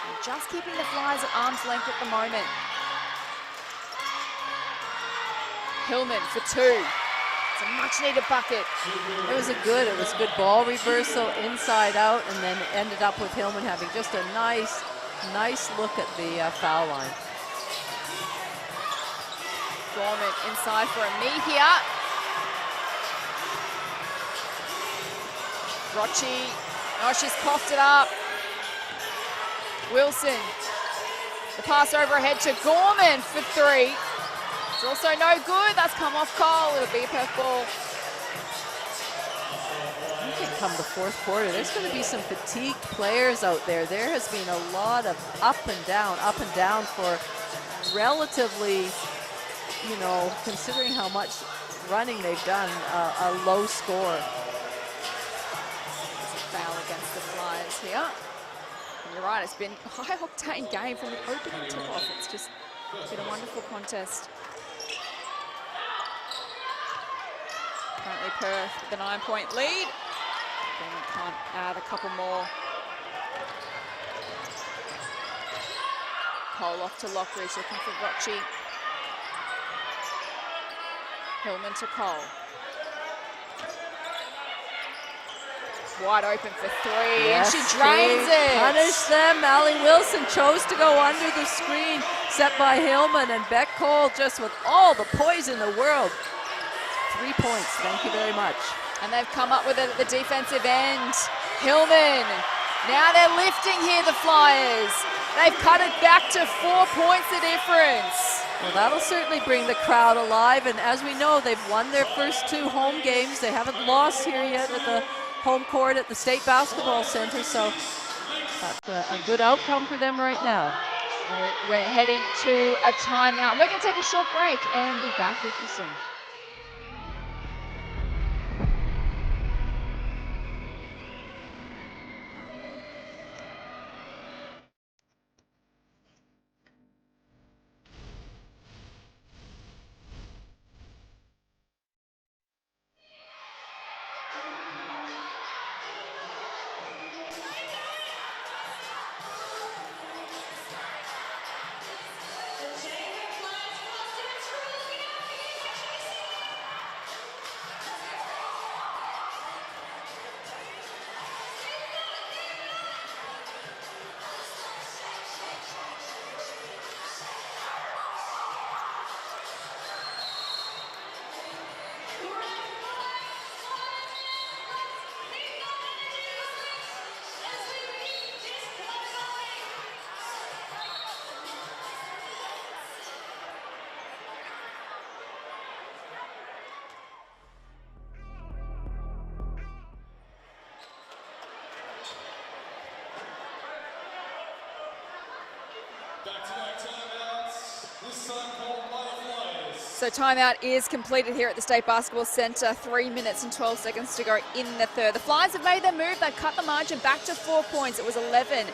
And just keeping the Flyers at arm's length at the moment. Hillman for 2. It's a much needed bucket. It was good ball reversal inside out, and then ended up with Hillman having just a nice look at the foul line. Gorman inside for a knee here. Rochi, oh, she's coughed it up. Wilson, the pass over ahead to Gorman for 3. It's also no good. That's come off Cole. It'll be a Perth ball. I think come the fourth quarter, there's going to be some fatigued players out there. There has been a lot of up and down for relatively, you know, considering how much running they've done, a low score. There's a foul against the Flyers here. And you're right, it's been a high-octane game from the opening tip-off. It's just been a wonderful contest. Currently Perth with a 9-point lead. Then can't add a couple more. Cole off to Lockridge, looking for Rochi. Hillman to Cole. Wide open for 3, yes, and she drains it. Punish them. Allie Wilson chose to go under the screen set by Hillman, and Bet Cole just with all the poise in the world. 3 points, thank you very much. And they've come up with it at the defensive end. Hillman, now they're lifting here, the Flyers. They've cut it back to 4 points the difference. Well, that'll certainly bring the crowd alive, and as we know, they've won their first 2 home games. They haven't lost here yet at the home court at the State Basketball Center, so that's a good outcome for them right now. We're heading to a timeout. We're going to take a short break and be back with you soon. So timeout is completed here at the State Basketball Centre. 3 minutes and 12 seconds to go in the third. The Flyers have made their move. They've cut the margin back to 4 points. It was 11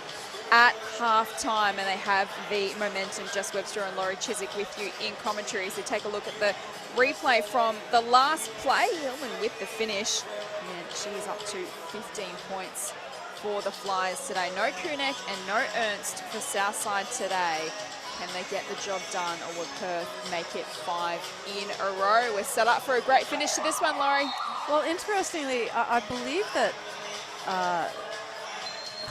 at half-time, and they have the momentum. Jess Webster and Laurie Chiswick with you in commentary. So take a look at the replay from the last play. Hillman with the finish. And she is up to 15 points for the Flyers today. No Kunek and no Ernst for Southside today. Can they get the job done, or will Perth make it 5 in a row? We're set up for a great finish to this one, Laurie. Well, interestingly, I believe that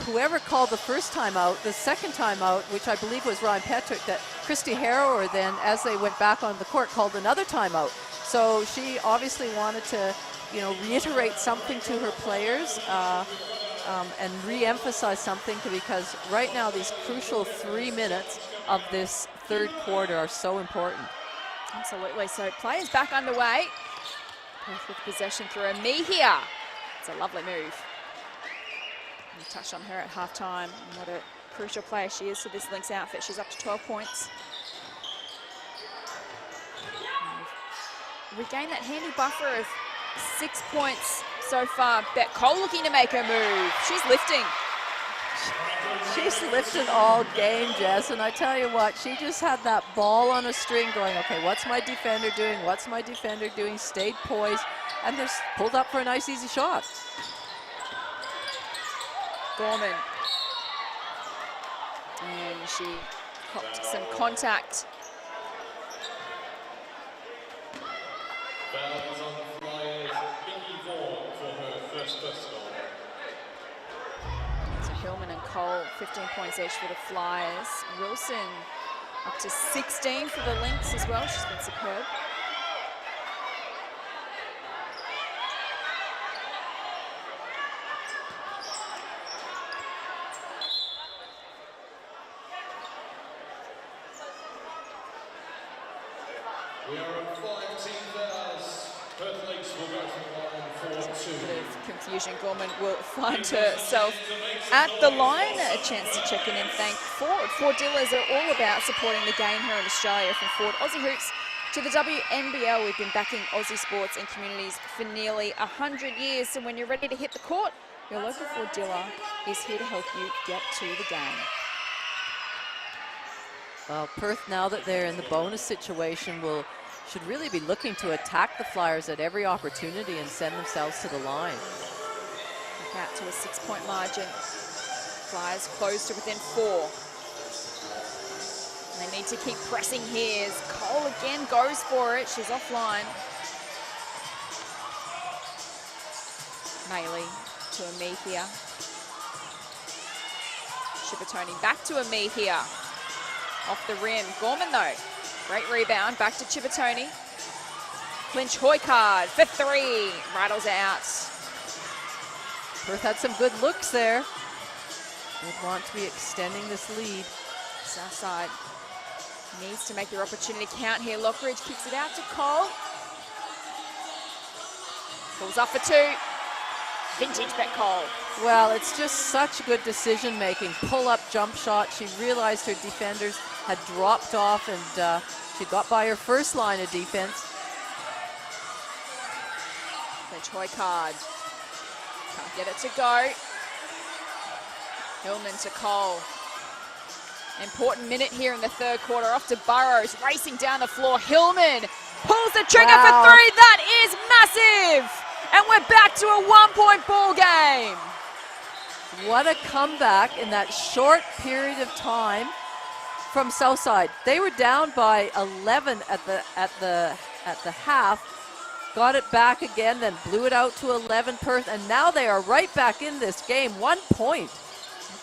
whoever called the first time out, the second time out, which I believe was Ryan Petrick, that Christy Harrower then, as they went back on the court, called another timeout. So she obviously wanted to, you know, reiterate something to her players and re-emphasize something, because right now these crucial 3 minutes of this third quarter are so important. Absolutely. So players back underway. Perth with possession through Mejia. It's a lovely move. We touched on her at halftime and what a crucial player she is to this Lynx outfit. She's up to 12 points. Regain that handy buffer of 6 points so far. Bet Cole looking to make her move. She's lifting. She's lifted all game, Jess, and I tell you what, she just had that ball on a string going, okay, what's my defender doing? What's my defender doing? Stayed poised, and just pulled up for a nice, easy shot. Gorman. And she copped some contact. Fouls on the Flyers. Vicky Vaughan for her first personal. So Hillman and Cole, 15 points each for the Flyers. Wilson up to 16 for the Lynx as well. She's been superb. We are at 5 team fouls. Perth Lynx will go to the line for Bit 2. of confusion. Gorman will find herself at the line. A chance to check in and thank Ford. Ford dealers are all about supporting the game here in Australia. From Ford Aussie Hoops to the WNBL, we've been backing Aussie sports and communities for nearly 100 years. So when you're ready to hit the court, your local Ford dealer is here to help you get to the game. Well, Perth, now that they're in the bonus situation, should really be looking to attack the Flyers at every opportunity and send themselves to the line. Look out to a 6-point margin. Flyers close to within 4. And they need to keep pressing here as Cole again goes for it. She's offline. Maley to Amehia. Chipotoni back to Amehia. Off the rim. Gorman though. Great rebound. Back to Chipotoni. Clinch Hoykard for 3. Rattles out. Perth had some good looks there. Would want to be extending this lead. Southside needs to make their opportunity count here. Lockridge kicks it out to Cole. Pulls up for 2. Vintage Bet Cole. Well, it's just such good decision making. Pull up jump shot. She realized her defenders had dropped off, and she got by her first line of defense. The Choi card. Can't get it to go. Hillman to Cole. Important minute here in the third quarter. Off to Burrows, racing down the floor. Hillman pulls the trigger for 3. That is massive. And we're back to a 1-point ball game. What a comeback in that short period of time from Southside. They were down by 11 at the half. Got it back again, then blew it out to 11 Perth, and now they are right back in this game. 1 point.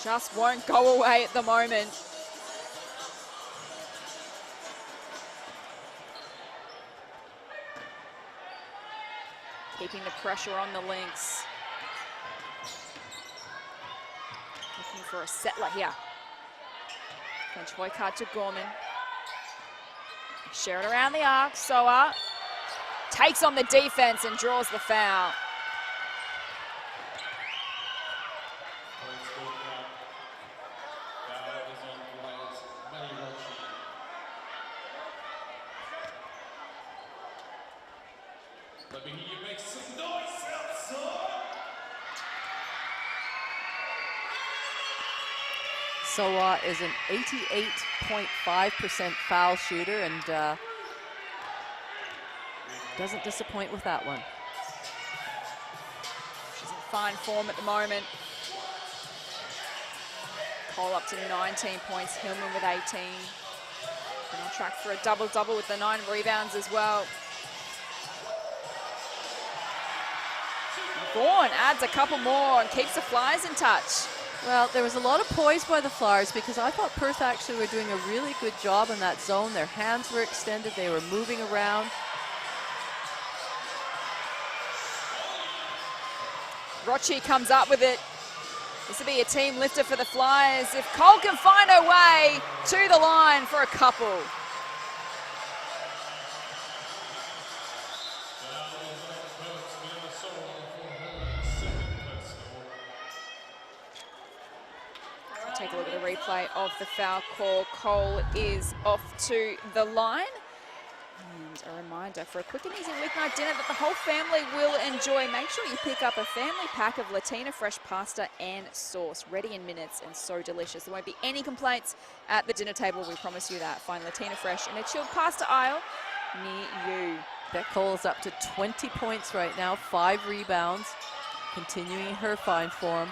Just won't go away at the moment. Keeping the pressure on the Lynx. Looking for a settler here. Clinch Hoykard to Gorman. Share it around the arc. Soa takes on the defense and draws the foul. Let me hear you make some noise outside. Soa is an 88.5% foul shooter, and doesn't disappoint with that one. She's in fine form at the moment. Cole up to 19 points, Hillman with 18. And on track for a double-double with the 9 rebounds as well. Vaughan adds a couple more and keeps the Flyers in touch. Well, there was a lot of poise by the Flyers because I thought Perth actually were doing a really good job in that zone. Their hands were extended, they were moving around. Rochi comes up with it. This will be a team lifter for the Flyers if Cole can find her way to the line for a couple. Take a look at the replay of the foul call. Cole is off to the line. And a reminder for a quick and easy weeknight dinner that the whole family will enjoy. Make sure you pick up a family pack of Latina fresh pasta and sauce, ready in minutes and so delicious. There won't be any complaints at the dinner table, we promise you that. Find Latina fresh in a chilled pasta aisle near you. Beck Cole's up to 20 points right now, 5 rebounds, continuing her fine form.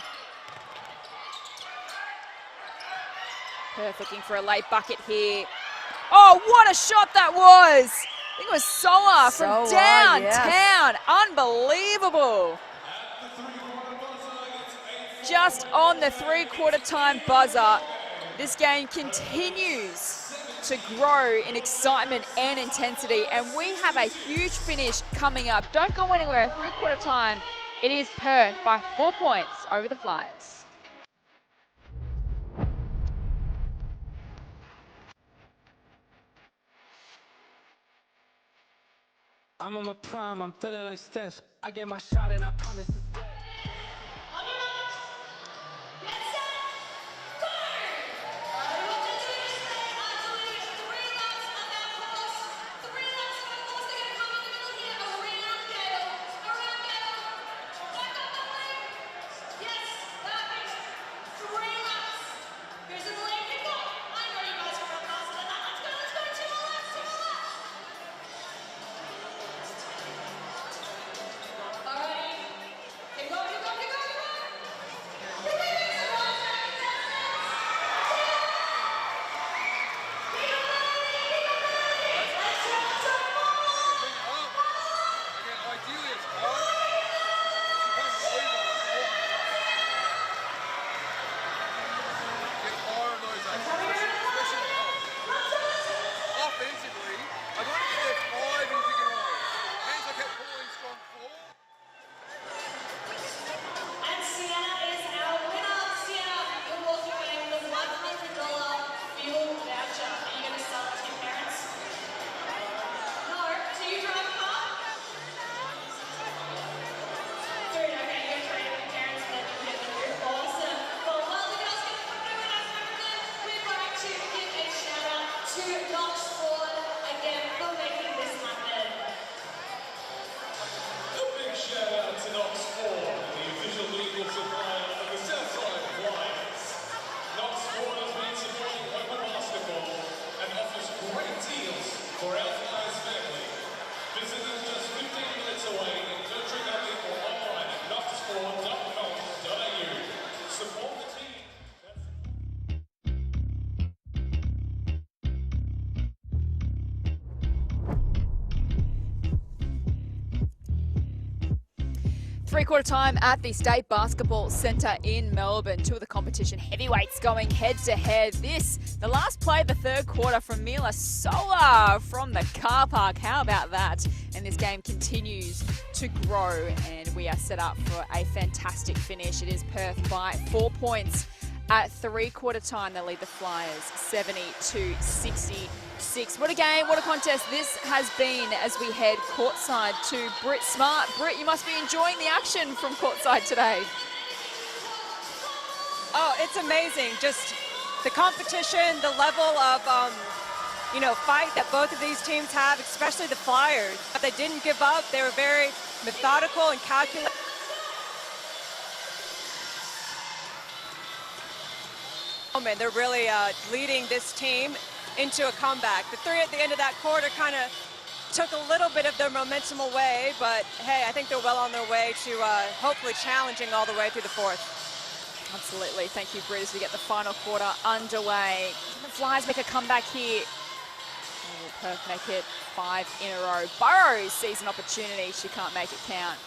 Perth looking for a late bucket here. Oh, what a shot that was! I think it was Sola from downtown. Yes. Unbelievable. Just on the three-quarter time buzzer, this game continues to grow in excitement and intensity, and we have a huge finish coming up. Don't go anywhere. Three-quarter time, it is Perth by 4 points over the Flyers. I'm on my prime, I'm feeling like Steph. I get my shot and I promise to stay. Three-quarter time at the State Basketball Centre in Melbourne. Two of the competition heavyweights going head-to-head. The last play of the third quarter from Mila Sola from the car park. How about that? And this game continues to grow, and we are set up for a fantastic finish. It is Perth by 4 points at three-quarter time. They lead the Flyers 70-66. What a game, what a contest this has been as we head courtside to Britt Smart. Britt, you must be enjoying the action from courtside today. Oh, it's amazing. Just the competition, the level of, fight that both of these teams have, especially the Flyers. They didn't give up. They were very methodical and calculated. They're really leading this team into a comeback. The three at the end of that quarter kind of took a little bit of their momentum away, but hey, I think they're well on their way to hopefully challenging all the way through the fourth. Absolutely. Thank you, Britt, as we get the final quarter underway. Can the Flyers make a comeback here? Or will Perth make it 5 in a row? Burrows sees an opportunity. She can't make it count.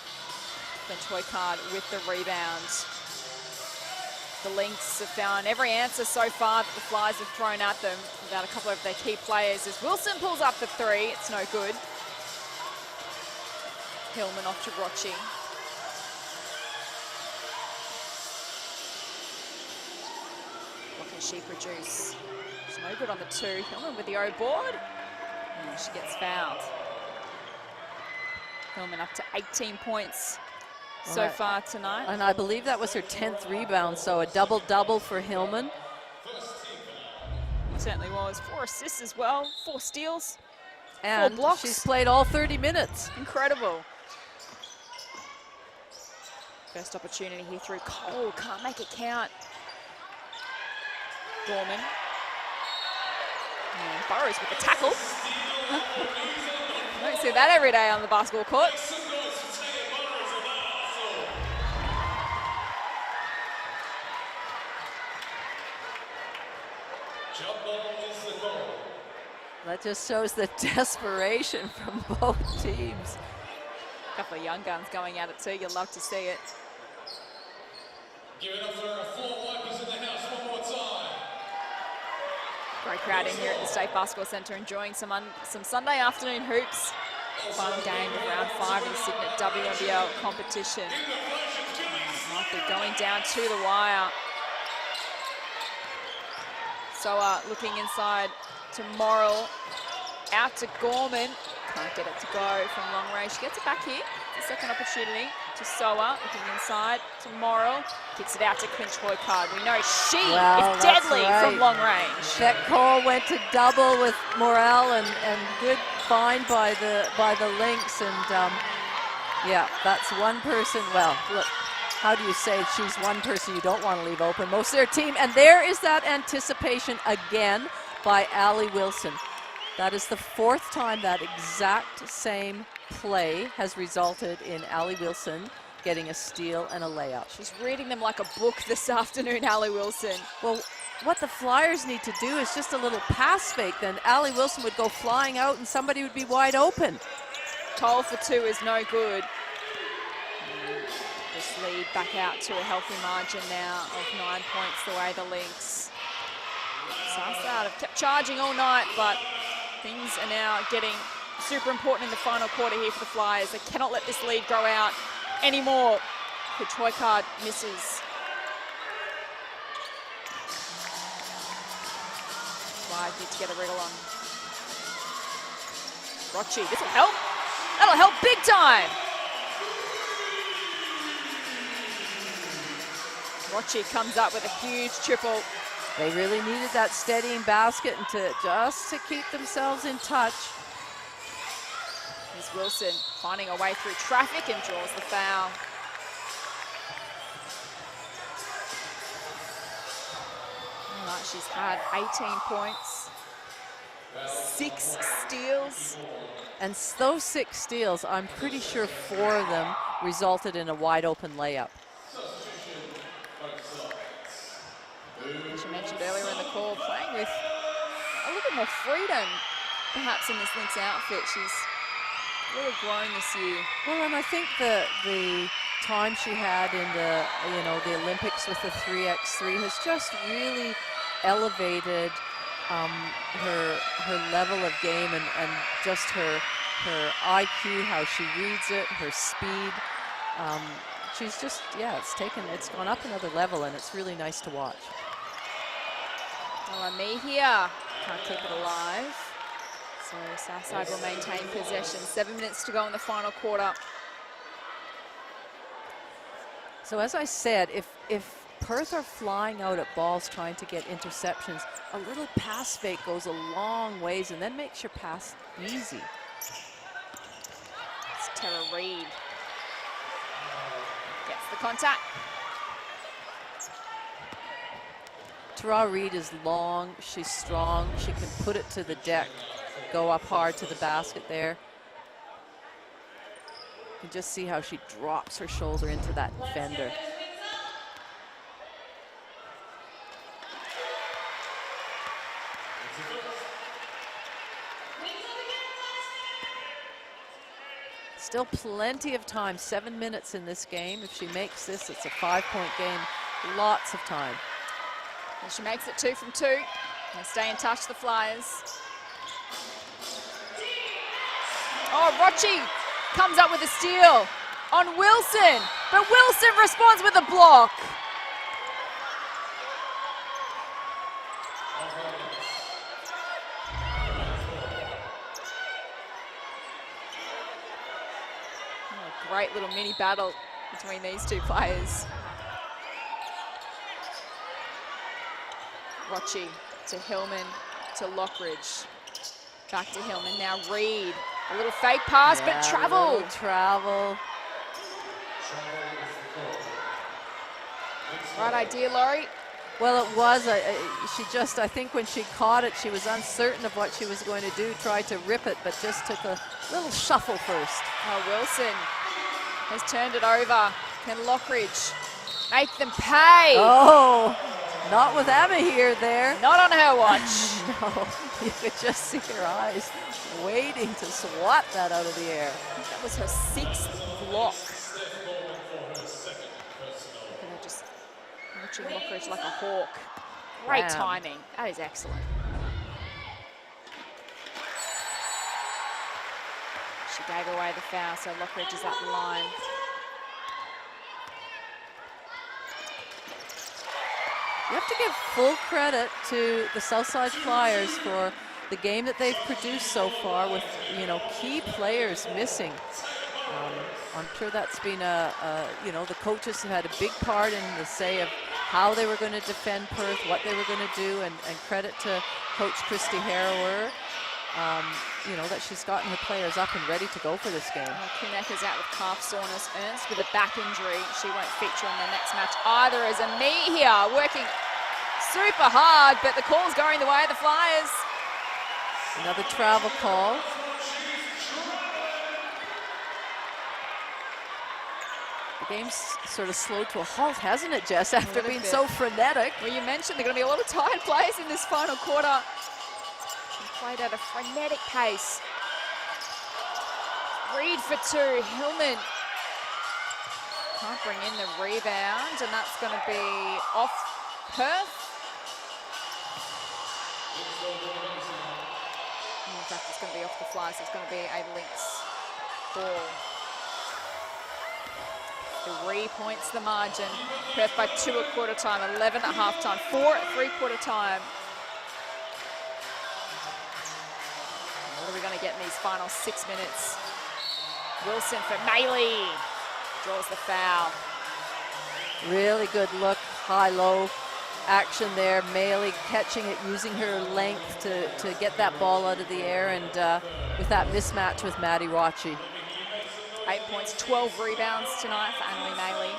Then Toykard with the rebound. The Lynx have found every answer so far that the Flyers have thrown at them without a couple of their key players. As Wilson pulls up for 3, it's no good. Hillman off to Rochi. What can she produce? She's no good on the 2. Hillman with the O board. And she gets fouled. Hillman up to 18 points so far tonight. And I believe that was her 10th rebound, so a double-double for Hillman. It certainly was. 4 assists as well, 4 steals, and 4 blocks. She's played all 30 minutes. Incredible. First opportunity here through Cole, can't make it count. Gorman. And Burrows with the tackle. Don't see that every day on the basketball court. That just shows the desperation from both teams. A couple of young guns going at it too. You'll love to see it. Give it up for our floor wipers in the house one more time. Great crowd in here at the State Basketball Centre enjoying some Sunday afternoon hoops. Final game of round 5 of the Signet WNBL competition. Might be going down to the wire. So looking inside to Morrill, out to Gorman. Can't get it to go from long range. She gets it back here. It's a second opportunity to Soa, looking inside to Morrill. Kicks it out to Quinch Hoykard. We know she is deadly from long range. That call went to double with Morrell and good find by the Lynx. And yeah, that's one person. Well, look, how do you say she's one person you don't want to leave open? Most of their team. And there is that anticipation again by Allie Wilson. That is the 4th time that exact same play has resulted in Allie Wilson getting a steal and a layup. She's reading them like a book this afternoon, Allie Wilson. Well, what the Flyers need to do is just a little pass fake. Then Allie Wilson would go flying out and somebody would be wide open. Toll for 2 is no good. This lead back out to a healthy margin now of 9 points the way the Lynx. Southside have kept charging all night, but things are now getting super important in the final quarter here for the Flyers. They cannot let this lead grow out anymore. The Toykard misses. Flyers need to get a wriggle on. Rochi, this will help. That'll help big time. Rochi comes up with a huge triple. They really needed that steadying basket and just to keep themselves in touch. Here's Wilson finding a way through traffic and draws the foul. All right, she's had 18 points, 6 steals. And those 6 steals, I'm pretty sure 4 of them resulted in a wide open layup. As you mentioned earlier in the call, playing with a little bit more freedom, perhaps in this Lynx outfit. She's really grown this year. Well, and I think the time she had in the Olympics with the 3x3 has just really elevated her level of game and just her IQ, how she reads it, her speed. She's just, yeah, it's gone up another level, and it's really nice to watch. Mejia can't keep it alive. So Southside will maintain possession. 7 minutes to go in the final quarter. So as I said, if Perth are flying out at balls trying to get interceptions, a little pass fake goes a long ways and then makes your pass easy. It's Tara Reid. Gets the contact. Tara Reid is long, she's strong, she can put it to the deck, go up hard to the basket there. You can just see how she drops her shoulder into that defender. Still plenty of time, 7 minutes in this game. If she makes this, it's a 5-point game. Lots of time. And she makes it 2 from 2. They stay in touch, the Flyers. Oh, Rochi comes up with a steal on Wilson, but Wilson responds with a block. Oh, great little mini battle between these two players. Rochi to Hillman to Lockridge. Back to Hillman, now Reed. A little fake pass, but travel. Travel. Right idea, Laurie? Well, it was. I think when she caught it, she was uncertain of what she was going to do, tried to rip it, but just took a little shuffle first. Oh, Wilson has turned it over. Can Lockridge make them pay? Oh, not with Emma here there. Not on her watch. No, you could just see her eyes waiting to swat that out of the air. That was her 6th block. Look at her just watching Lockridge like a hawk. Great timing. That is excellent. She gave away the foul, so Lockridge is at the line. You have to give full credit to the Southside Flyers for the game that they've produced so far with, you know, key players missing. I'm sure that's been you know, the coaches have had a big part in the say of how they were going to defend Perth, what they were going to do, and credit to Coach Christy Harrower, you know, that she's gotten her players up and ready to go for this game. Kuneka's out with calf soreness. Ernst with a back injury. She won't feature in the next match either, as Amihia working super hard, but the call's going the way of the Flyers. Another travel call. The game's sort of slowed to a halt, hasn't it, Jess, after being so frenetic? Well, you mentioned there are going to be a lot of tired players in this final quarter. She played at a frenetic pace. Reed for 2. Hillman can't bring in the rebound, and that's going to be off Perth. In fact, it's going to be off the Flyers. It's going to be a Lynx ball. 3 points the margin. Perth by 2 at quarter time, 11 at half time, 4 at 3/4 time. What are we going to get in these final 6 minutes? Wilson for Maley. Draws the foul. Really good look, high-low action there. Maley catching it, using her length to get that ball out of the air, and with that mismatch with Maddie Rochi. 8 points, 12 rebounds tonight for Annalie Maley.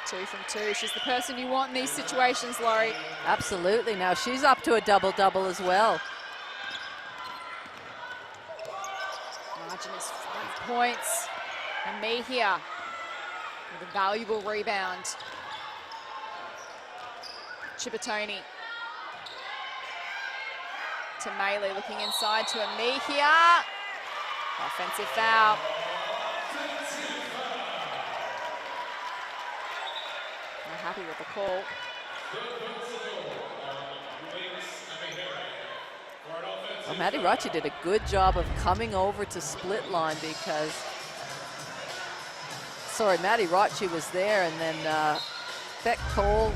Two from 2. She's the person you want in these situations, Laurie. Absolutely. Now she's up to a double-double as well. Margin is 5 points. And Mejia with a valuable rebound. Chipatoni to Maley, looking inside to Mejia. Offensive foul. Happy with the call. Well, Maddie Rochi did a good job of coming over to split line because, Maddie Rochi was there, and then Beck Cole,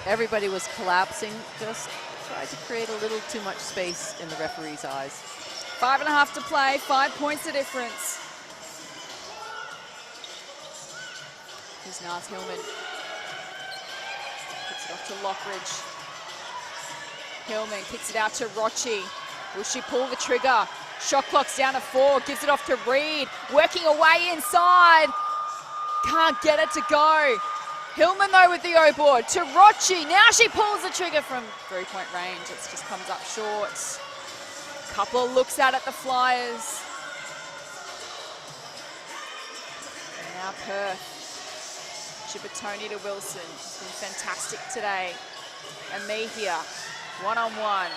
everybody was collapsing, just tried to create a little too much space in the referee's eyes. 5.5 to play, 5 points the difference. Here's Nars Hillman. Kicks it off to Lockridge. Hillman kicks it out to Rochi. Will she pull the trigger? Shot clock's down to 4. Gives it off to Reed. Working away inside. Can't get it to go. Hillman, though, with the O-board to Rochi. Now she pulls the trigger from three-point range. It just comes up short. Couple of looks out at the Flyers. And now Perth. Chippertoni to Wilson. She's been fantastic today. And me here, one-on-one.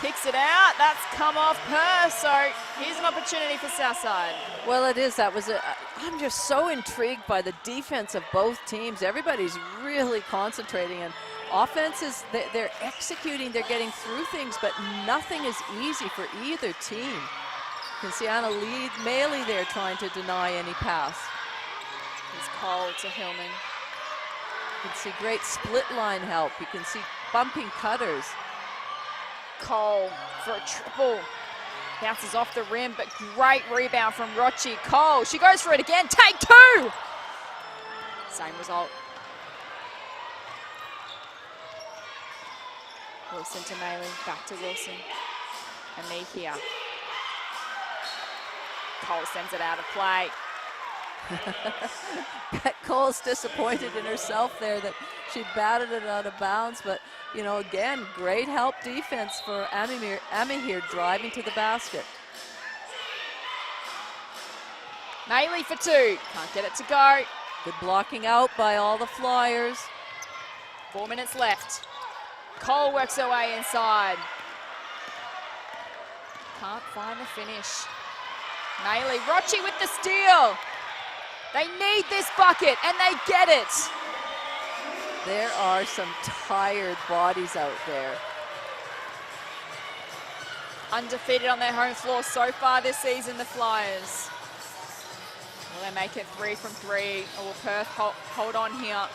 Kicks it out. That's come off Perth. So here's an opportunity for Southside. Well, it is. I'm just so intrigued by the defense of both teams. Everybody's really concentrating, and offenses, they're executing, they're getting through things, but nothing is easy for either team. You can see Anna Maley there trying to deny any pass. Here's Cole to Hillman. You can see great split line help. You can see bumping cutters. Cole for a triple. Bounces off the rim, but great rebound from Rochi. Cole, she goes for it again. Take two! Same result. Wilson to Maley, back to Wilson. And me here. Cole sends it out of play. Cole's disappointed in herself there that she batted it out of bounds, but you know, again, great help defense for Ami here driving to the basket. Maley for two, can't get it to go. Good blocking out by all the Flyers. 4 minutes left. Cole works her way inside. Can't find the finish. Maley, Rochi with the steal. They need this bucket, and they get it. There are some tired bodies out there. Undefeated on their home floor so far this season, the Flyers. Will they make it 3 from 3, or will Perth hold on here?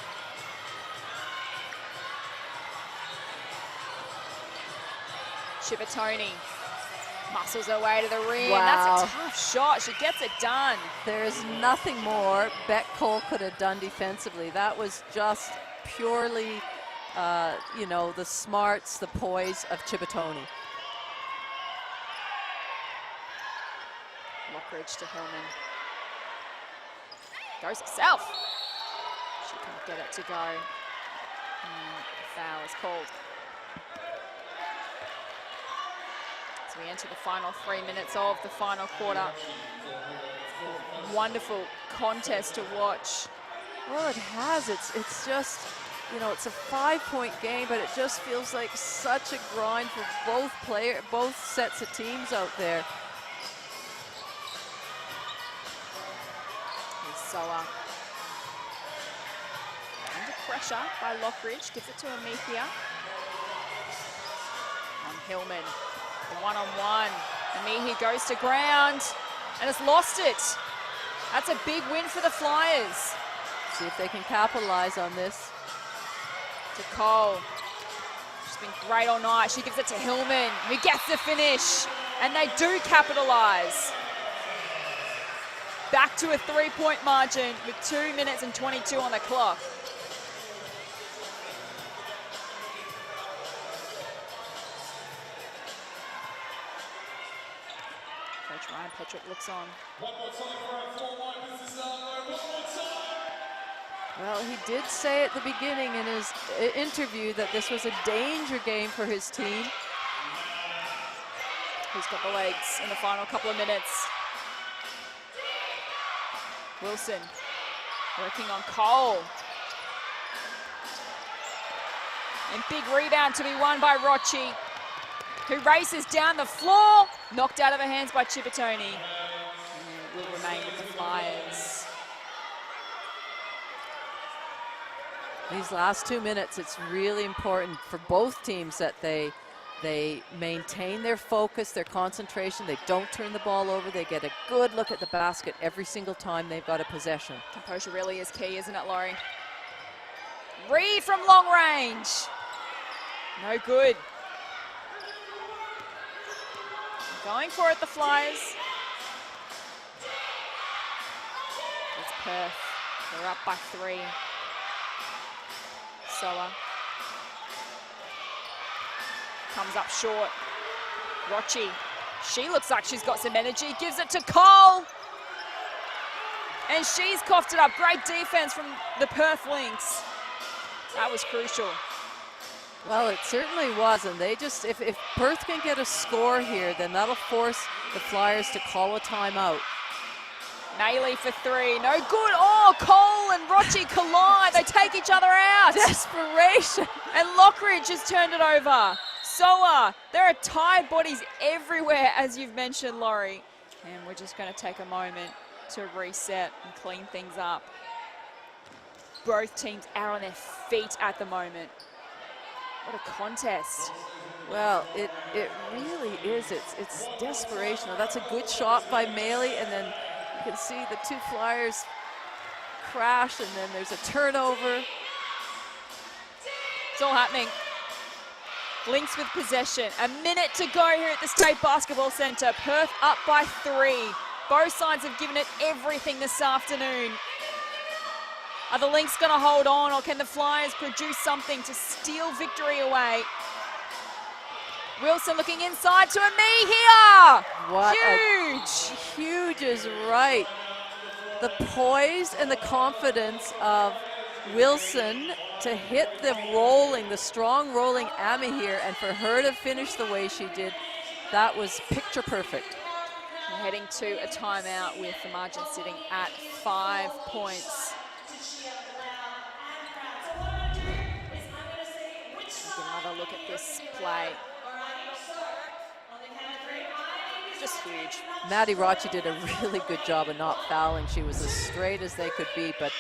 Chippertoni muscles her way to the rim. Wow. That's a tough shot. She gets it done. There's nothing more Beck Cole could have done defensively. That was just purely, you know, the smarts, the poise of Chippertoni. Lockridge to Hillman. Goes herself. She can't get it to go. Foul is called. So we enter the final 3 minutes of the final quarter. Wonderful contest to watch. Well, it has. It's just, you know, it's a 5-point game, but it just feels like such a grind for both sets of teams out there. Here's Soa. Under pressure by Lockridge. Gives it to Amethea. On Hillman. The one-on-one. Amihi goes to ground and has lost it. That's a big win for the Flyers. See if they can capitalize on this. To Cole. She's been great all night. She gives it to Hillman, who gets the finish. And they do capitalize. Back to a 3-point margin with 2 minutes and 22 on the clock. Coach Ryan Petrick looks on. One more time for our 4-1. This is one more time. Well, he did say at the beginning in his interview that this was a danger game for his team. Who's got the legs in the final couple of minutes? Wilson working on Cole. And big rebound to be won by Rochi, who races down the floor. Knocked out of her hands by Chippertoni. And will remain with the Flyers. These last 2 minutes, it's really important for both teams that they maintain their focus, their concentration. They don't turn the ball over. They get a good look at the basket every single time they've got a possession. Composure really is key, isn't it, Laurie? Reed from long range. No good. Going for it, the Flyers. It's Perth. They're up by 3. Soa comes up short. Rochi, she looks like she's got some energy. Gives it to Cole. And she's coughed it up. Great defense from the Perth Lynx. That was crucial. Well, it certainly was, and they just, if Perth can get a score here, then that'll force the Flyers to call a timeout. Maley for three, no good. Oh, Cole and Rochi collide. They take each other out. Desperation. And Lockridge has turned it over. Soa, there are tired bodies everywhere, as you've mentioned, Laurie. And we're just going to take a moment to reset and clean things up. Both teams out on their feet at the moment. What a contest. Well, it really is. It's desperation. That's a good shot by Maley, and then you can see the two Flyers crash, and then there's a turnover. It's all happening. Lynx with possession. A minute to go here at the State Basketball Centre. Perth up by 3. Both sides have given it everything this afternoon. Are the Lynx going to hold on, or can the Flyers produce something to steal victory away? Wilson looking inside to Ami here. What huge. Huge is right. The poise and the confidence of Wilson to hit the strong rolling Ami here, and for her to finish the way she did, that was picture perfect. We're heading to a timeout with the margin sitting at 5 points. Another look at this play. Just huge. Maddie Rochi did a really good job of not fouling. She was as straight as they could be, but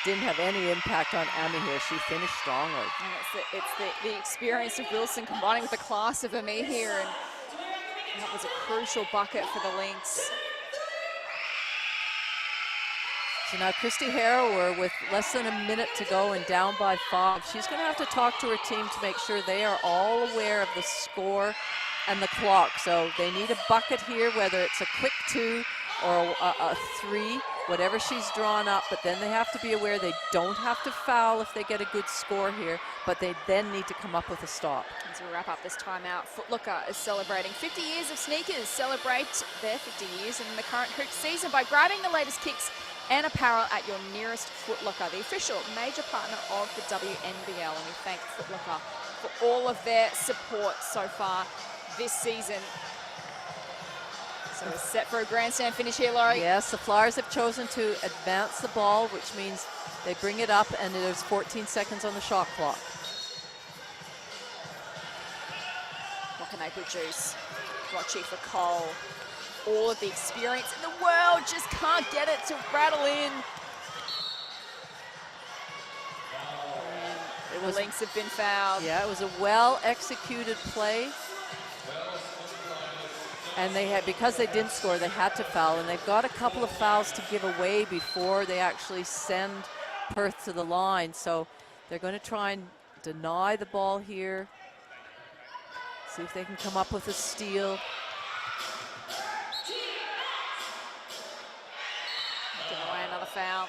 didn't have any impact on Ami here. She finished strongly. And it's the experience of Wilson combining with the class of Ami here, and that was a crucial bucket for the Lynx. So now Christy Harrower, with less than a minute to go and down by 5, she's going to have to talk to her team to make sure they are all aware of the score and the clock. So they need a bucket here, whether it's a quick 2 or a 3, whatever she's drawn up, but then they have to be aware they don't have to foul if they get a good score here, but they then need to come up with a stop. As we wrap up this timeout, Footlooker is celebrating 50 years of sneakers. Celebrate their 50 years in the current hoop season by grabbing the latest kicks and apparel at your nearest Footlooker, the official major partner of the WNBL. And we thank Footlooker for all of their support so far this season. So we're set for a grandstand finish here, Laurie. Yes, the Flyers have chosen to advance the ball, which means they bring it up, and there's 14 seconds on the shot clock. What can they produce? Rochi for Cole. All of the experience in the world, just can't get it to rattle in. The Lynx have been fouled. Yeah, it was a well-executed play. And they had, because they didn't score, they had to foul, and they've got a couple of fouls to give away before they actually send Perth to the line. So they're going to try and deny the ball here. See if they can come up with a steal. Giving away another foul.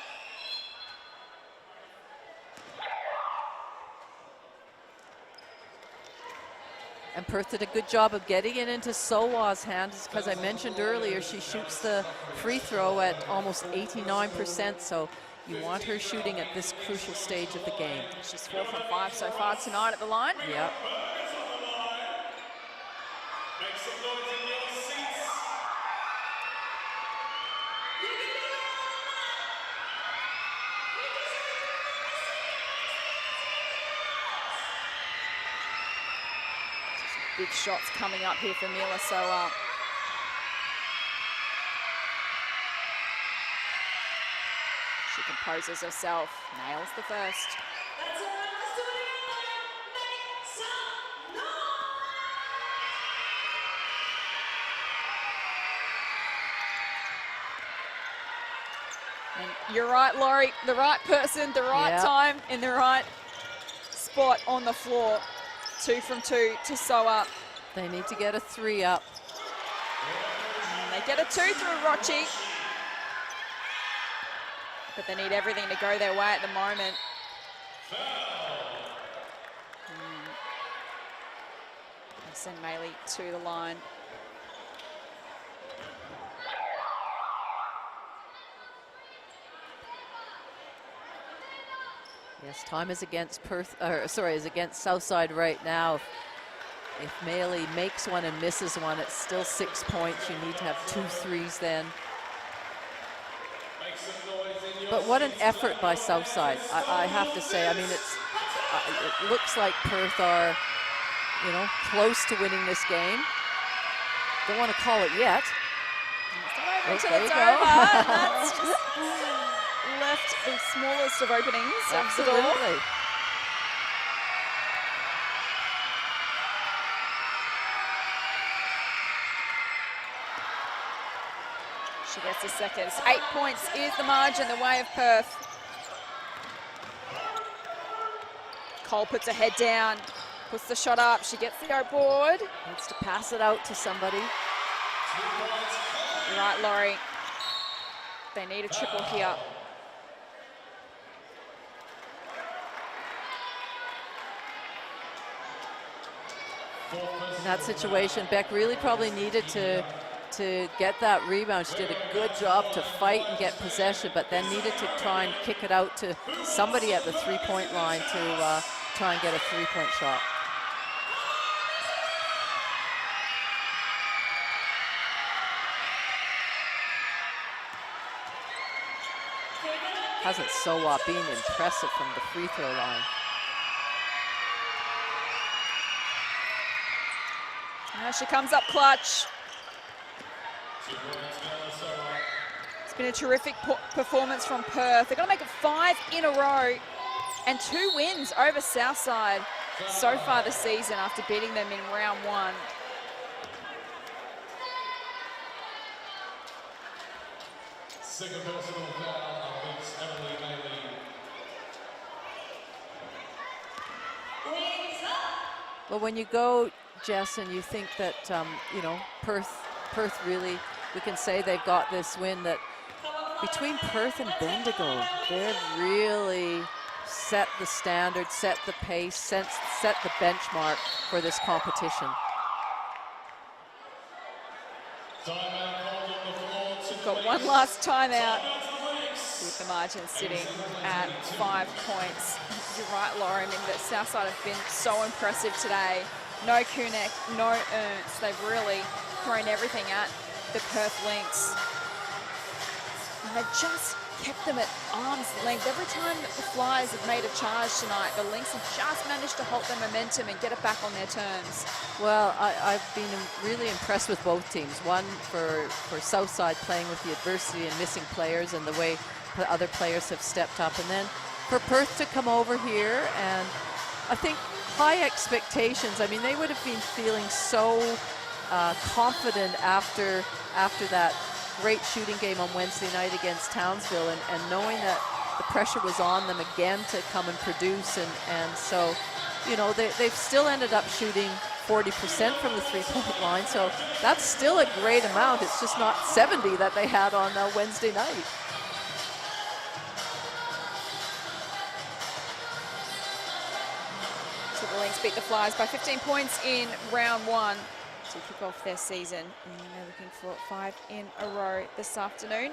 And Perth did a good job of getting it into Sowa's hands, because I mentioned earlier she shoots the free throw at almost 89%, so you want her shooting at this crucial stage of the game. She's 4 from 5 so far tonight at the line. Yep. Big shots coming up here for Mila, so she composes herself, nails the first. And you're right, Laurie, the right person, the right time, in the right spot on the floor. 2 from 2 to Soa. They need to get a 3 up. And they get a 2 through Rochi. But they need everything to go their way at the moment. They send Maley to the line. Yes, time is against Perth, is against Southside right now. If Maley makes one and misses one, it's still 6 points. You need to have 2 threes then. But what an effort by Southside, I have to say. I mean, it looks like Perth are, you know, close to winning this game. Don't want to call it yet. It's not over until it's over. That's just left the smallest of openings of the door. Absolutely. She gets the seconds. 8 points is the margin the way of Perth. Cole puts her head down, puts the shot up. She gets the board. Needs to pass it out to somebody. Right, Laurie. They need a triple here. In that situation, Beck really probably needed to get that rebound. She did a good job to fight and get possession, but then needed to try and kick it out to somebody at the three-point line to try and get a three-point shot. Hasn't Sowa been impressive from the free throw line? Now she comes up clutch. It's been a terrific performance from Perth. They're going to make it 5 in a row and 2 wins over Southside so far this season after beating them in round 1. Second personal foul against Emily Maley. Well, when you go, Jess, and you think that, you know, Perth really, we can say they've got this win, that between Perth and Bendigo, they've really set the standard, set the pace, set the benchmark for this competition. We've got one last timeout with the margin sitting at 5 points. You're right, Laura. I mean, that Southside have been so impressive today. No Kunek, no Ernst. They've really thrown everything at the Perth Lynx. And they've just kept them at arm's length. Every time that the Flyers have made a charge tonight, the Lynx have just managed to halt their momentum and get it back on their terms. Well, I've been really impressed with both teams. One for Southside playing with the adversity and missing players and the way the other players have stepped up. And then for Perth to come over here, and I think high expectations. I mean, they would have been feeling so confident after that great shooting game on Wednesday night against Townsville, and knowing that the pressure was on them again to come and produce, and so, you know, they've still ended up shooting 40% from the three-point line, so that's still a great amount. It's just not 70 that they had on Wednesday night. So the Lynx beat the Flyers by 15 points in round 1 to kick off their season, and they're looking for 5 in a row this afternoon.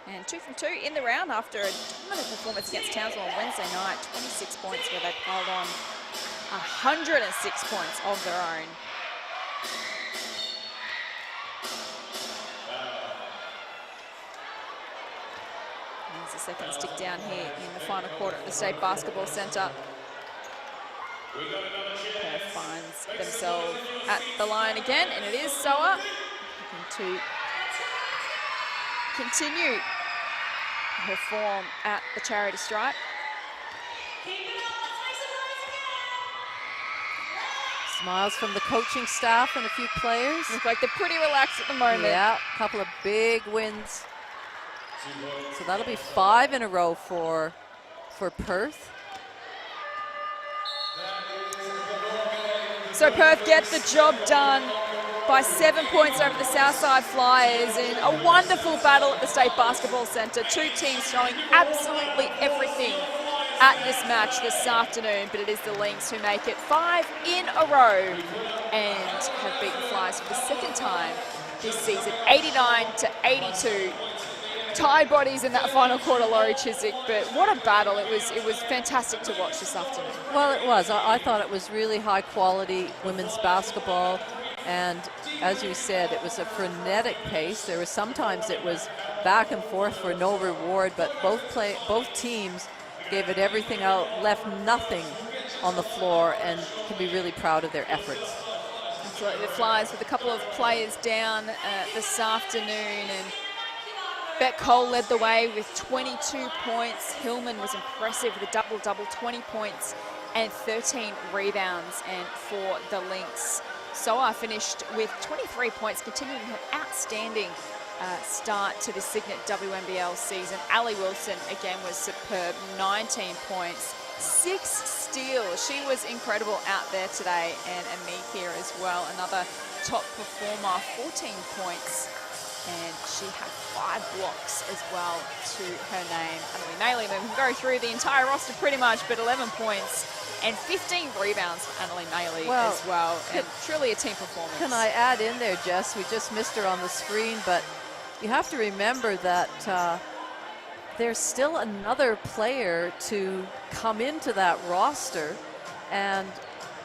And 2 from 2 in the round after a dominant performance against Townsville on Wednesday night. 26 points where they piled on 106 points of their own. There's the second stick down here in the final quarter at the State Basketball Centre. Perth finds themselves at the line again, and it is Soa looking to continue her form at the charity stripe. Smiles from the coaching staff and a few players. Look like they're pretty relaxed at the moment. Yeah, a couple of big wins. So that'll be 5 in a row for Perth. So Perth get the job done by 7 points over the Southside Flyers in a wonderful battle at the State Basketball Centre. 2 teams throwing absolutely everything at this match this afternoon, but it is the Lynx who make it 5 in a row and have beaten Flyers for the second time this season, 89-82. tied bodies in that final quarter, Laurie Chiswick, but what a battle. It was fantastic to watch this afternoon. Well, it was. I thought it was really high quality women's basketball, and as you said, it was a frenetic pace. There was sometimes it was back and forth for no reward, but both teams gave it everything out, left nothing on the floor, and can be really proud of their efforts. Absolutely. The Flyers with a couple of players down this afternoon, and Bet Cole led the way with 22 points. Hillman was impressive with a double-double, 20 points and 13 rebounds. And for the Lynx, Soa finished with 23 points, continuing her outstanding start to the Signet WNBL season. Ali Wilson, again, was superb, 19 points, 6 steals. She was incredible out there today. And Ami here as well, another top performer, 14 points. And she had 5 blocks as well to her name. Annalie Maley, we can go through the entire roster pretty much, but 11 points and 15 rebounds for Annalie Maley as well. And truly a team performance. Can I add in there, Jess? We just missed her on the screen, but you have to remember that there's still another player to come into that roster. And,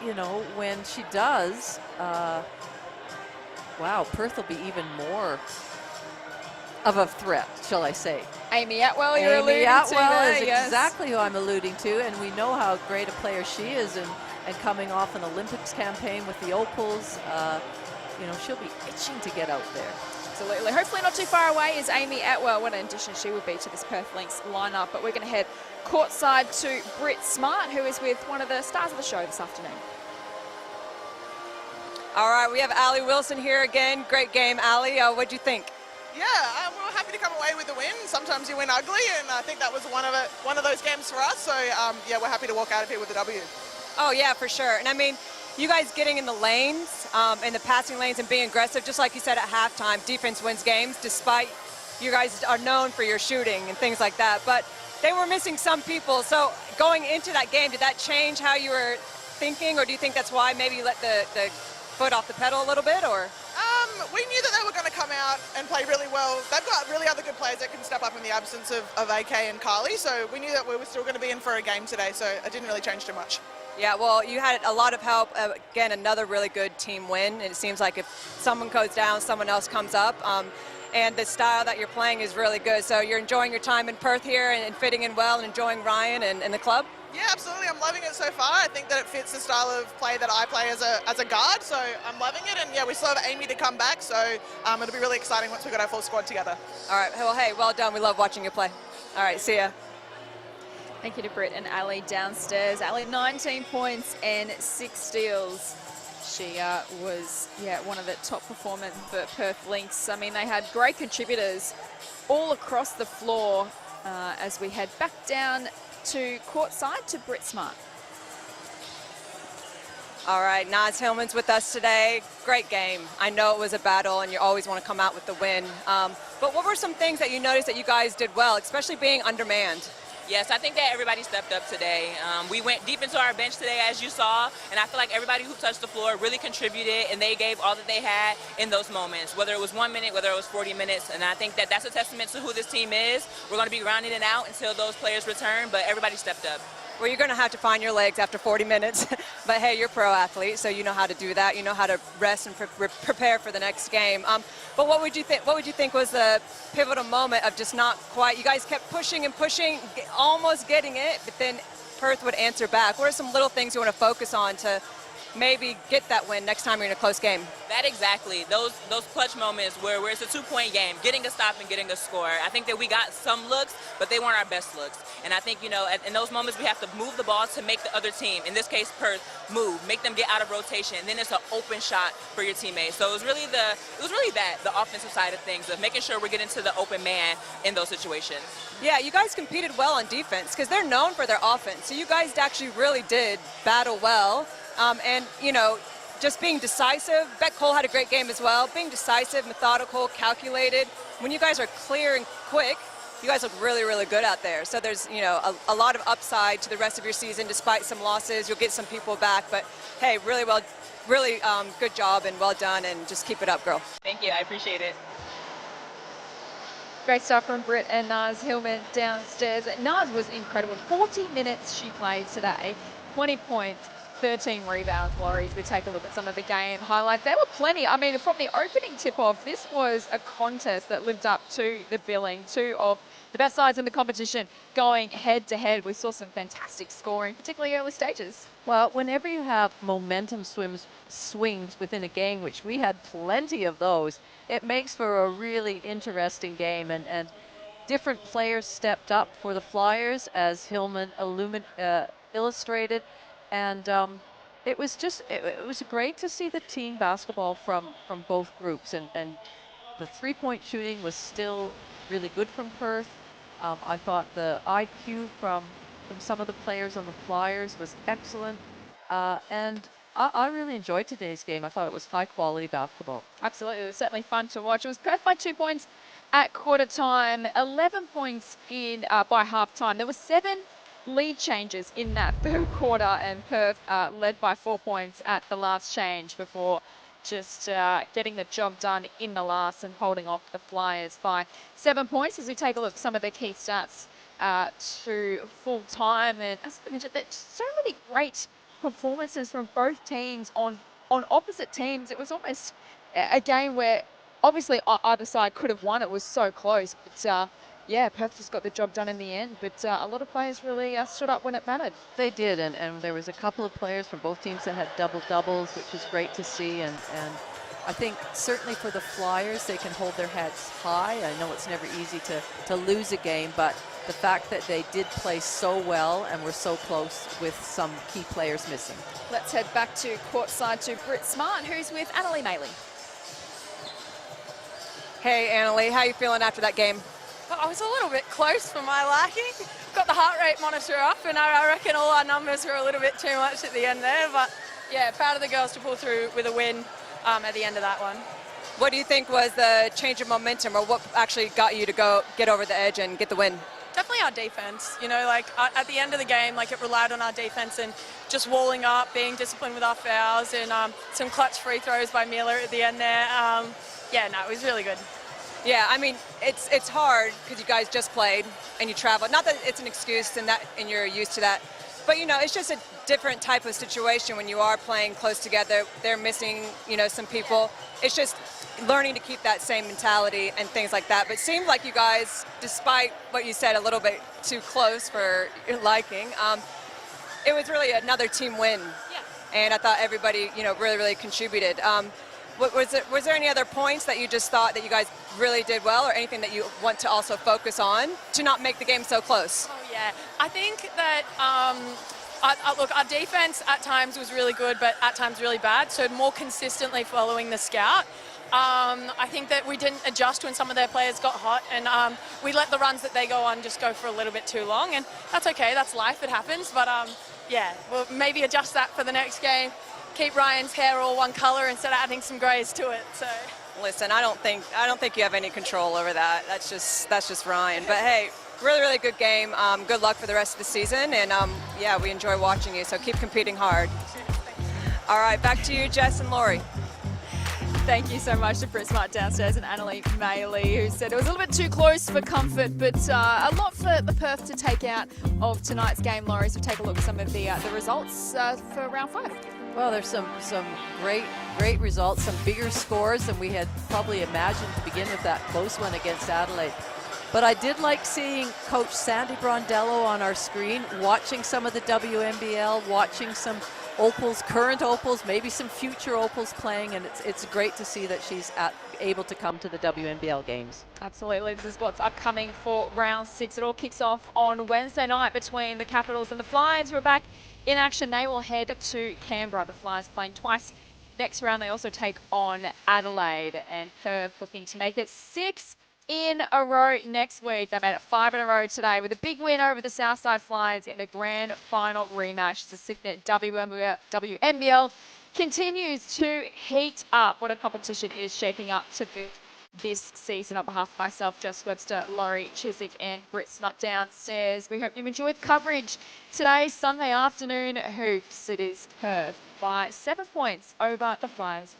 you know, when she does, wow, Perth will be even more of a threat, shall I say. Amy Atwell, you're alluding Amy to Atwell there, is yes. exactly who I'm alluding to, and we know how great a player she is, and coming off an Olympics campaign with the Opals, you know, she'll be itching to get out there. Absolutely. Hopefully not too far away is Amy Atwell. What an addition she would be to this Perth Lynx lineup. But we're going to head courtside to Britt Smart, who is with one of the stars of the show this afternoon. All right, we have Ali Wilson here again. Great game, Ali. What'd you think? Yeah, we were happy to come away with the win. Sometimes you win ugly, and I think that was one of those games for us. So, yeah, we're happy to walk out of here with a W. Oh, yeah, for sure. And, I mean, you guys getting in the lanes, in the passing lanes and being aggressive, just like you said at halftime, defense wins games, despite you guys are known for your shooting and things like that. But they were missing some people. So going into that game, did that change how you were thinking, or do you think that's why maybe you let the foot off the pedal a little bit, or? We knew that they were going to come out and play really well. They've got really other good players that can step up in the absence of AK and Carly, so we knew that we were still going to be in for a game today, so it didn't really change too much. Yeah, well, you had a lot of help. Again, another really good team win, and it seems like if someone goes down, someone else comes up. And the style that you're playing is really good. So you're enjoying your time in Perth here and fitting in well and enjoying Ryan and the club? Yeah, absolutely. I'm loving it so far. I think that it fits the style of play that I play as a guard, so I'm loving it. And yeah, we still have Amy to come back, so it'll be really exciting once we got our full squad together. All right. Well, hey, well done. We love watching you play. All right, see ya. Thank you to Britt and Ali downstairs. Ali, 19 points and 6 steals. She was, one of the top performers for Perth Lynx. I mean, they had great contributors all across the floor as we head back down to courtside to Britt Smart. All right, Naz Hillman's with us today. Great game. I know it was a battle, and you always want to come out with the win. But what were some things that you noticed that you guys did well, especially being undermanned? Yes, I think that everybody stepped up today. We went deep into our bench today, as you saw, and I feel like everybody who touched the floor really contributed, and they gave all that they had in those moments, whether it was 1 minute, whether it was 40 minutes, and I think that that's a testament to who this team is. We're going to be grinding it out until those players return, but everybody stepped up. Well, you're going to have to find your legs after 40 minutes, but hey, you're a pro athlete, so you know how to do that. You know how to rest and prepare for the next game. But what would you think was the pivotal moment of just not quite? You guys kept pushing and pushing, almost getting it, but then Perth would answer back. What are some little things you want to focus on to maybe get that win next time you're in a close game? That exactly. Those clutch moments where it's a 2-point game, getting a stop and getting a score. I think that we got some looks, but they weren't our best looks. And I think, in those moments we have to move the ball to make the other team, in this case Perth, move, make them get out of rotation, and then it's an open shot for your teammates. So it was really the offensive side of things, of making sure we're getting to the open man in those situations. Yeah, you guys competed well on defense because they're known for their offense. So you guys actually really did battle well. And, just being decisive. Bet Cole had a great game as well. Being decisive, methodical, calculated. When you guys are clear and quick, you guys look really, really good out there. So there's, a lot of upside to the rest of your season despite some losses. You'll get some people back. But, hey, really good job and well done. And just keep it up, girl. Thank you. I appreciate it. Great stuff from Britt and Naz Hillman downstairs. Naz was incredible. 40 minutes she played today, 20 points, 13 rebounds. Laurie, we take a look at some of the game highlights. There were plenty. I mean, from the opening tip-off, this was a contest that lived up to the billing. Two of the best sides in the competition going head-to-head. We saw some fantastic scoring, particularly early stages. Well, whenever you have momentum swings within a game, which we had plenty of those, it makes for a really interesting game. And different players stepped up for the Flyers, as Hillman illustrated. And it was just, it was great to see the team basketball from both groups. And the three-point shooting was still really good from Perth. I thought the IQ from some of the players on the Flyers was excellent. And I really enjoyed today's game. I thought it was high-quality basketball. Absolutely. It was certainly fun to watch. It was Perth by 2 points at quarter time, 11 points in by half time. There were 7 lead changes in that third quarter, and Perth led by 4 points at the last change before just getting the job done in the last and holding off the Flyers by 7 points. As we take a look at some of the key stats to full time, and as I mentioned, there's so many great performances from both teams on opposite teams. It was almost a game where obviously either side could have won. It was so close, but yeah, Perth just got the job done in the end, but a lot of players really stood up when it mattered. They did, and there was a couple of players from both teams that had double-doubles, which was great to see. And I think certainly for the Flyers, they can hold their heads high. I know it's never easy to lose a game, but the fact that they did play so well and were so close with some key players missing. Let's head back to courtside to Britt Smart, who's with Annalie Maley. Hey, Annalie, how you feeling after that game? I was a little bit close for my liking. Got the heart rate monitor up, and I reckon all our numbers were a little bit too much at the end there. But yeah, proud of the girls to pull through with a win at the end of that one. What do you think was the change of momentum, or what actually got you to go get over the edge and get the win? Definitely our defense. You know, like at the end of the game, like it relied on our defense and just walling up, being disciplined with our fouls, and some clutch free throws by Miller at the end there. Yeah, no, it was really good. Yeah, I mean, it's hard because you guys just played and you traveled. Not that it's an excuse and you're used to that, but you know, it's just a different type of situation when you are playing close together. They're missing, you know, some people. It's just learning to keep that same mentality and things like that. But it seemed like you guys, despite what you said, a little bit too close for your liking, it was really another team win. Yeah. And I thought everybody, you know, really contributed. Was there any other points that you just thought that you guys really did well, or anything that you want to also focus on to not make the game so close? Oh yeah, I think that look, our defense at times was really good, but at times really bad. So more consistently following the scout. I think that we didn't adjust when some of their players got hot, and we let the runs that they go on just go for a little bit too long, and that's okay. That's life. It happens. But yeah, we'll maybe adjust that for the next game. Keep Ryan's hair all one color instead of adding some grays to it. So listen, I don't think you have any control over that. That's just Ryan. But hey, really good game. Good luck for the rest of the season, and yeah, we enjoy watching you. So keep competing hard. All right, back to you, Jess and Laurie. Thank you so much to Britt Smart downstairs and Annalie Maley, who said it was a little bit too close for comfort, but a lot for the Perth to take out of tonight's game, Laurie. So take a look at some of the results for round 5. Well, there's some great results, some bigger scores than we had probably imagined to begin with that close one against Adelaide. But I did like seeing Coach Sandy Brondello on our screen, watching some of the WNBL, watching some Opals, current Opals, maybe some future Opals playing, and it's great to see that she's able to come to the WNBL games. Absolutely. This is what's upcoming for round 6. It all kicks off on Wednesday night between the Capitals and the Flyers. We're back in action. They will head to Canberra. The Flyers playing twice. Next round, they also take on Adelaide, and Perth looking to make it 6 in a row next week. They made it 5 in a row today with a big win over the Southside Flyers in the grand final rematch. The Signet WNBL continues to heat up. What a competition is shaping up to be this season. On behalf of myself, Jess Webster, Laurie Chiswick and Britt Smart downstairs, we hope you've enjoyed coverage today, Sunday afternoon hoops. It is Perth by 7 points over the Flyers.